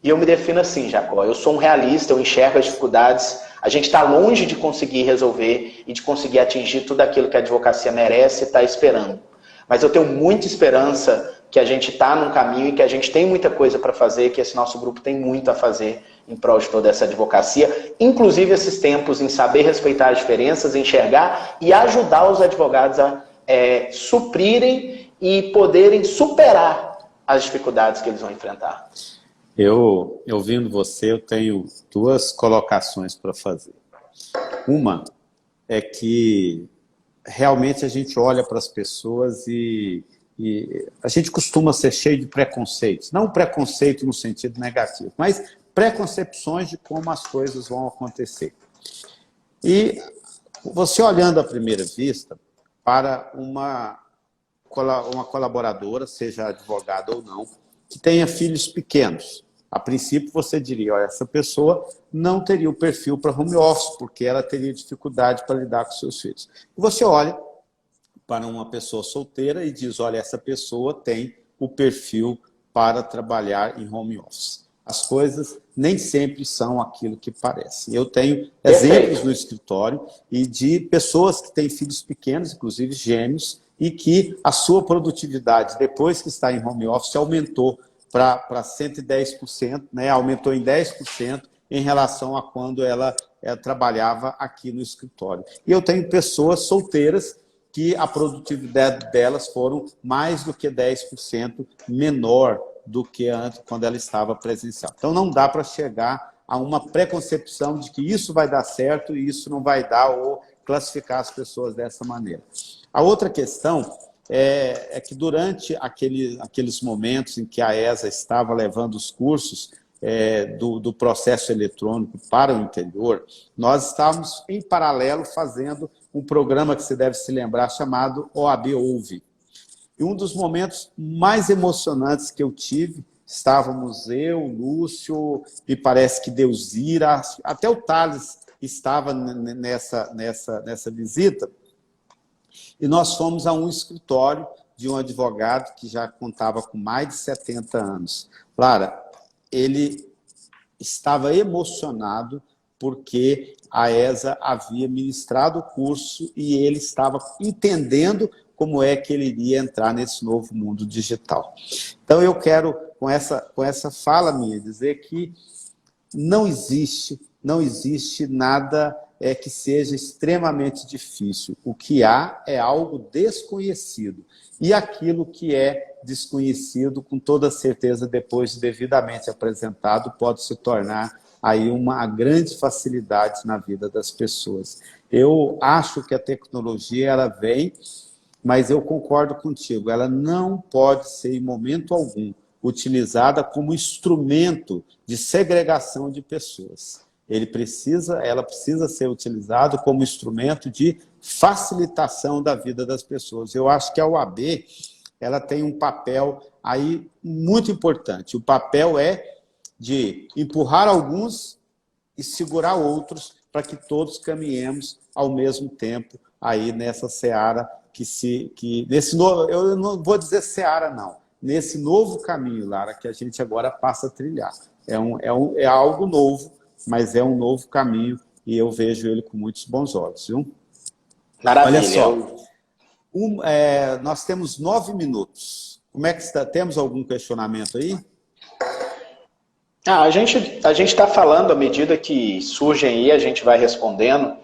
E eu me defino assim, Jacó, eu sou um realista, eu enxergo as dificuldades, a gente está longe de conseguir resolver e de conseguir atingir tudo aquilo que a advocacia merece e está esperando. Mas eu tenho muita esperança que a gente está num caminho e que a gente tem muita coisa para fazer, que esse nosso grupo tem muito a fazer em prol de toda essa advocacia, inclusive esses tempos em saber respeitar as diferenças, enxergar e ajudar os advogados a suprirem e poderem superar as dificuldades que eles vão enfrentar. Eu, ouvindo você, eu tenho duas colocações para fazer. Uma é que realmente a gente olha para as pessoas e a gente costuma ser cheio de preconceitos. Não preconceito no sentido negativo, mas preconcepções de como as coisas vão acontecer. E você olhando à primeira vista para uma colaboradora, seja advogada ou não, que tenha filhos pequenos. A princípio, você diria, olha, essa pessoa não teria o perfil para home office, porque ela teria dificuldade para lidar com seus filhos. E você olha para uma pessoa solteira e diz, olha, essa pessoa tem o perfil para trabalhar em home office. As coisas nem sempre são aquilo que parece. Eu tenho exemplos no escritório e de pessoas que têm filhos pequenos, inclusive gêmeos, e que a sua produtividade, depois que está em home office, aumentou para 110%, né? Aumentou em 10% em relação a quando ela trabalhava aqui no escritório. E eu tenho pessoas solteiras que a produtividade delas foram mais do que 10% menor do que antes, quando ela estava presencial. Então não dá para chegar a uma preconcepção de que isso vai dar certo e isso não vai dar, ou classificar as pessoas dessa maneira. A outra questão é que durante aqueles momentos em que a ESA estava levando os cursos do processo eletrônico para o interior, nós estávamos em paralelo fazendo um programa que você deve se lembrar, chamado OAB Ouve. E um dos momentos mais emocionantes que eu tive, estávamos eu, Lúcio, e parece que Deusira, até o Thales estava nessa visita, E nós fomos a um escritório de um advogado que já contava com mais de 70 anos. Lara, ele estava emocionado porque a ESA havia ministrado o curso e ele estava entendendo como é que ele iria entrar nesse novo mundo digital. Então, eu quero, com essa fala minha, dizer que não existe nada que seja extremamente difícil. O que há é algo desconhecido. E aquilo que é desconhecido, com toda certeza, depois de devidamente apresentado, pode se tornar aí uma grande facilidade na vida das pessoas. Eu acho que a tecnologia ela vem, mas eu concordo contigo, ela não pode ser, em momento algum, utilizada como instrumento de segregação de pessoas. Ela precisa ser utilizada como instrumento de facilitação da vida das pessoas. Eu acho que a OAB ela tem um papel aí muito importante. O papel é de empurrar alguns e segurar outros para que todos caminhemos ao mesmo tempo aí nessa seara nesse novo, eu não vou dizer seara não, nesse novo caminho, Lara, que a gente agora passa a trilhar. É algo novo, mas é um novo caminho e eu vejo ele com muitos bons olhos, viu? Maravilha. Olha só, nós temos 9 minutos. Como é que está? Temos algum questionamento aí? A gente está falando, à medida que surgem aí, a gente vai respondendo.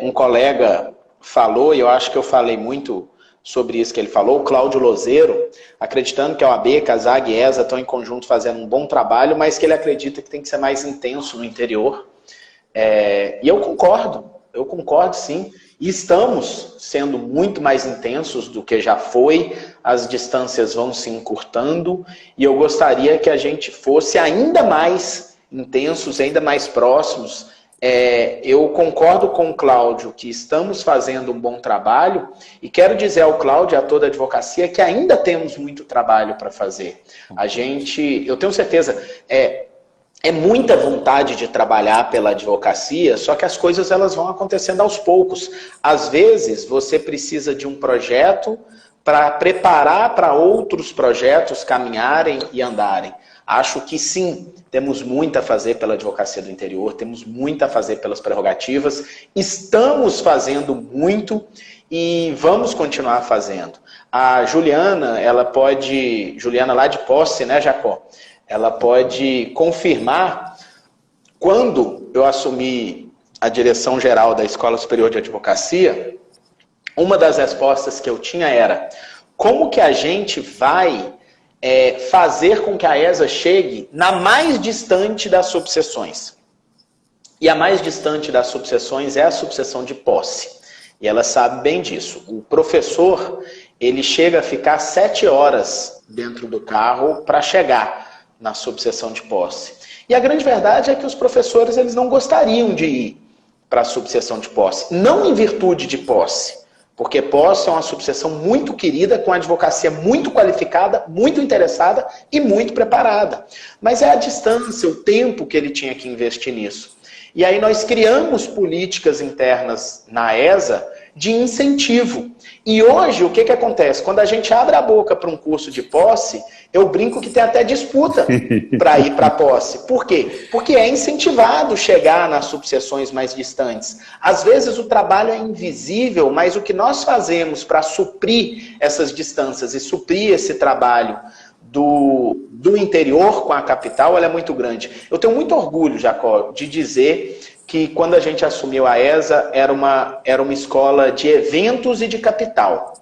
Um colega falou, e eu acho que eu falei muito sobre isso que ele falou, o Cláudio Lozeiro, acreditando que a OAB, CASAG e ESA estão em conjunto fazendo um bom trabalho, mas que ele acredita que tem que ser mais intenso no interior. E eu concordo sim. E estamos sendo muito mais intensos do que já foi, as distâncias vão se encurtando, e eu gostaria que a gente fosse ainda mais intensos, ainda mais próximos. Eu concordo com o Cláudio que estamos fazendo um bom trabalho, e quero dizer ao Cláudio e a toda a advocacia que ainda temos muito trabalho para fazer. Eu tenho certeza, é muita vontade de trabalhar pela advocacia, só que as coisas elas vão acontecendo aos poucos. Às vezes, você precisa de um projeto para preparar para outros projetos caminharem e andarem. Acho que sim, temos muito a fazer pela advocacia do interior, temos muito a fazer pelas prerrogativas, estamos fazendo muito e vamos continuar fazendo. A Juliana, Juliana lá de Posse, né, Jacó? Ela pode confirmar, quando eu assumi a direção geral da Escola Superior de Advocacia, uma das respostas que eu tinha era: como que a gente vai fazer com que a ESA chegue na mais distante das subseções? E a mais distante das subseções é a subseção de posse. E ela sabe bem disso. O professor, ele chega a ficar 7 horas dentro do carro para chegar na subseção de posse. E a grande verdade é que os professores eles não gostariam de ir para a subseção de posse. Não em virtude de posse, porque posse é uma subseção muito querida, com a advocacia muito qualificada, muito interessada e muito preparada. Mas é a distância, o tempo que ele tinha que investir nisso. E aí nós criamos políticas internas na ESA de incentivo. E hoje, o que acontece? Quando a gente abre a boca para um curso de posse, eu brinco que tem até disputa para ir para a posse. Por quê? Porque é incentivado chegar nas subseções mais distantes. Às vezes o trabalho é invisível, mas o que nós fazemos para suprir essas distâncias e suprir esse trabalho do interior com a capital, ela é muito grande. Eu tenho muito orgulho, Jacó, de dizer que quando a gente assumiu a ESA, era uma escola de eventos e de capital.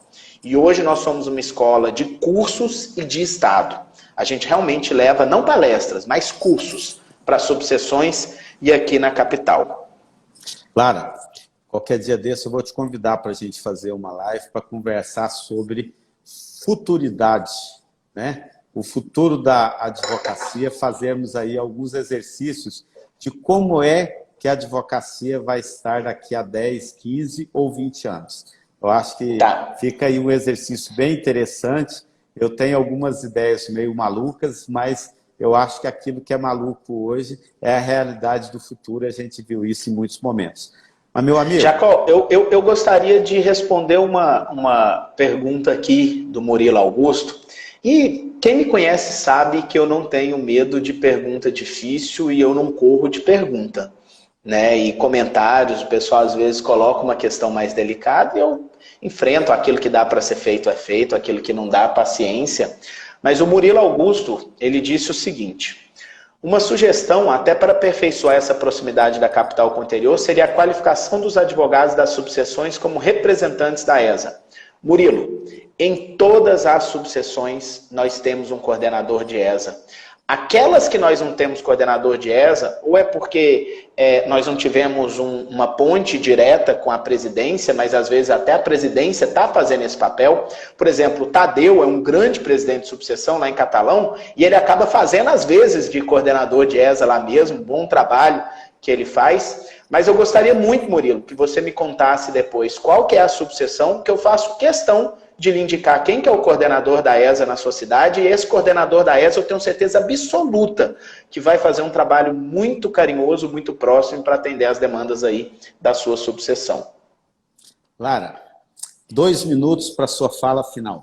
E hoje nós somos uma escola de cursos e de Estado. A gente realmente leva, não palestras, mas cursos para subseções e aqui na capital. Lara, qualquer dia desse eu vou te convidar para a gente fazer uma live para conversar sobre futuridade, né? O futuro da advocacia, fazermos aí alguns exercícios de como é que a advocacia vai estar daqui a 10, 15 ou 20 anos. Eu acho que fica aí um exercício bem interessante. Eu tenho algumas ideias meio malucas, mas eu acho que aquilo que é maluco hoje é a realidade do futuro. A gente viu isso em muitos momentos. Mas, meu amigo... Jacó, eu gostaria de responder uma pergunta aqui do Murilo Augusto. E quem me conhece sabe que eu não tenho medo de pergunta difícil e eu não corro de pergunta, né? E comentários, o pessoal às vezes coloca uma questão mais delicada e eu enfrento aquilo que dá para ser feito é feito, aquilo que não dá, paciência. Mas o Murilo Augusto, ele disse o seguinte: uma sugestão, até para aperfeiçoar essa proximidade da capital com o interior, seria a qualificação dos advogados das subseções como representantes da ESA. Murilo, em todas as subseções nós temos um coordenador de ESA. Aquelas que nós não temos coordenador de ESA, ou é porque nós não tivemos uma ponte direta com a presidência, mas às vezes até a presidência está fazendo esse papel. Por exemplo, o Tadeu é um grande presidente de subseção lá em Catalão, e ele acaba fazendo às vezes de coordenador de ESA lá mesmo, um bom trabalho que ele faz. Mas eu gostaria muito, Murilo, que você me contasse depois qual que é a subseção, que eu faço questão de lhe indicar quem que é o coordenador da ESA na sua cidade, e esse coordenador da ESA eu tenho certeza absoluta que vai fazer um trabalho muito carinhoso, muito próximo para atender as demandas aí da sua subseção. Lara, 2 minutos para a sua fala final.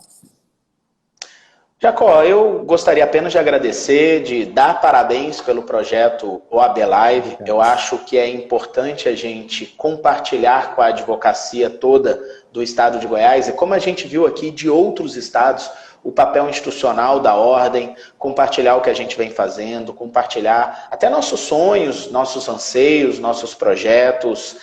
Jacó, eu gostaria apenas de agradecer, de dar parabéns pelo projeto OAB Live. Eu acho que é importante a gente compartilhar com a advocacia toda do estado de Goiás, e como a gente viu aqui de outros estados, o papel institucional da ordem, compartilhar o que a gente vem fazendo, compartilhar até nossos sonhos, nossos anseios, nossos projetos,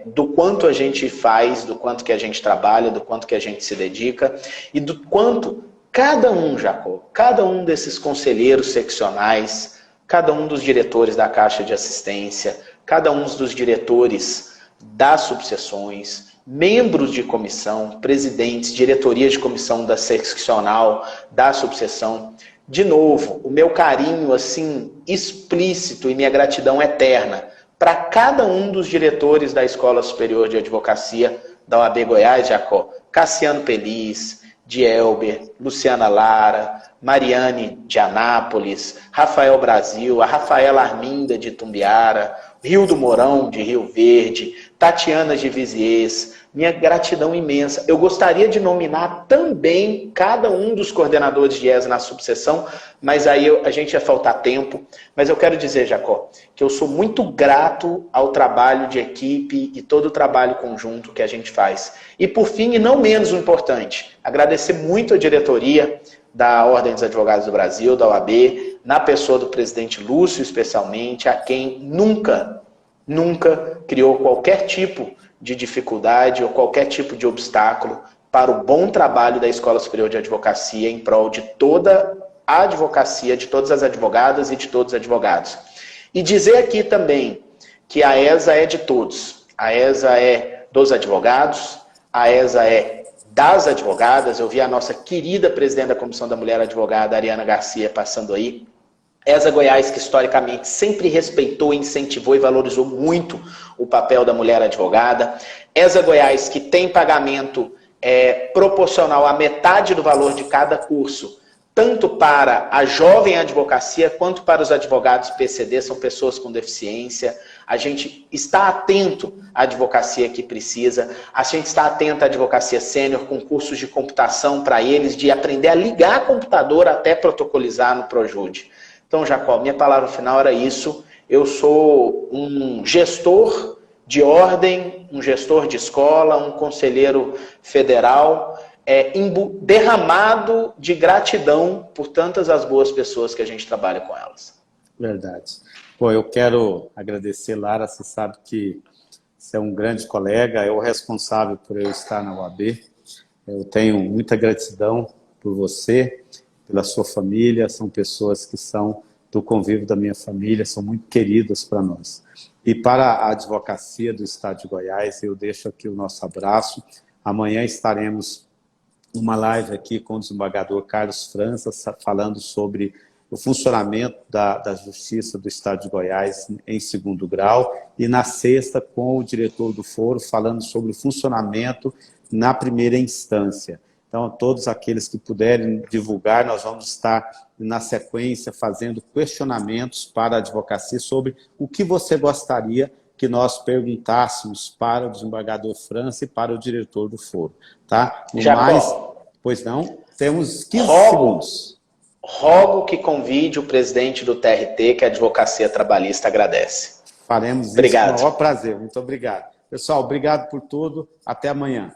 do quanto a gente faz, do quanto que a gente trabalha, do quanto que a gente se dedica e do quanto cada um, Jacó, cada um desses conselheiros seccionais, cada um dos diretores da Caixa de Assistência, cada um dos diretores das subseções, membros de comissão, presidentes, diretoria de comissão da seccional, da subseção. De novo, o meu carinho assim explícito e minha gratidão eterna para cada um dos diretores da Escola Superior de Advocacia da OAB Goiás, Jacó, Cassiano Peliz, de Elber, Luciana Lara, Mariane de Anápolis, Rafael Brasil, a Rafaela Arminda de Tumbiara, Rio do Mourão de Rio Verde, Tatiana de Viziers, minha gratidão imensa. Eu gostaria de nominar também cada um dos coordenadores de ESA na subseção, mas aí a gente ia faltar tempo. Mas eu quero dizer, Jacó, que eu sou muito grato ao trabalho de equipe e todo o trabalho conjunto que a gente faz. E por fim, e não menos importante, agradecer muito a diretoria da Ordem dos Advogados do Brasil, da OAB, na pessoa do presidente Lúcio especialmente, a quem nunca criou qualquer tipo de dificuldade ou qualquer tipo de obstáculo para o bom trabalho da Escola Superior de Advocacia em prol de toda a advocacia, de todas as advogadas e de todos os advogados. E dizer aqui também que a ESA é de todos. A ESA é dos advogados, a ESA é das advogadas. Eu vi a nossa querida presidente da Comissão da Mulher Advogada, Ariana Garcia, passando aí. ESA Goiás, que historicamente sempre respeitou, incentivou e valorizou muito o papel da mulher advogada. ESA Goiás, que tem pagamento proporcional à metade do valor de cada curso, tanto para a jovem advocacia quanto para os advogados PCD, são pessoas com deficiência. A gente está atento à advocacia que precisa, a gente está atento à advocacia sênior, com cursos de computação para eles, de aprender a ligar computador até protocolizar no Projude. Então, Jacó, minha palavra final era isso. Eu sou um gestor de ordem, um gestor de escola, um conselheiro federal, derramado de gratidão por tantas as boas pessoas que a gente trabalha com elas. Verdade. Pô, eu quero agradecer, Lara, você sabe que você é um grande colega, é o responsável por eu estar na OAB. Eu tenho muita gratidão por você, pela sua família, são pessoas que são do convívio da minha família, são muito queridas para nós. E para a advocacia do Estado de Goiás, eu deixo aqui o nosso abraço. Amanhã estaremos numa live aqui com o desembargador Carlos França, falando sobre o funcionamento da Justiça do Estado de Goiás em segundo grau, e na sexta com o diretor do foro, falando sobre o funcionamento na primeira instância. Então, todos aqueles que puderem divulgar, nós vamos estar, na sequência, fazendo questionamentos para a advocacia sobre o que você gostaria que nós perguntássemos para o desembargador França e para o diretor do foro. Tá? No mais, pois não, temos 15 segundos. Rogo que convide o presidente do TRT, que a Advocacia Trabalhista agradece. Faremos isso com o maior prazer. Muito obrigado. Pessoal, obrigado por tudo. Até amanhã.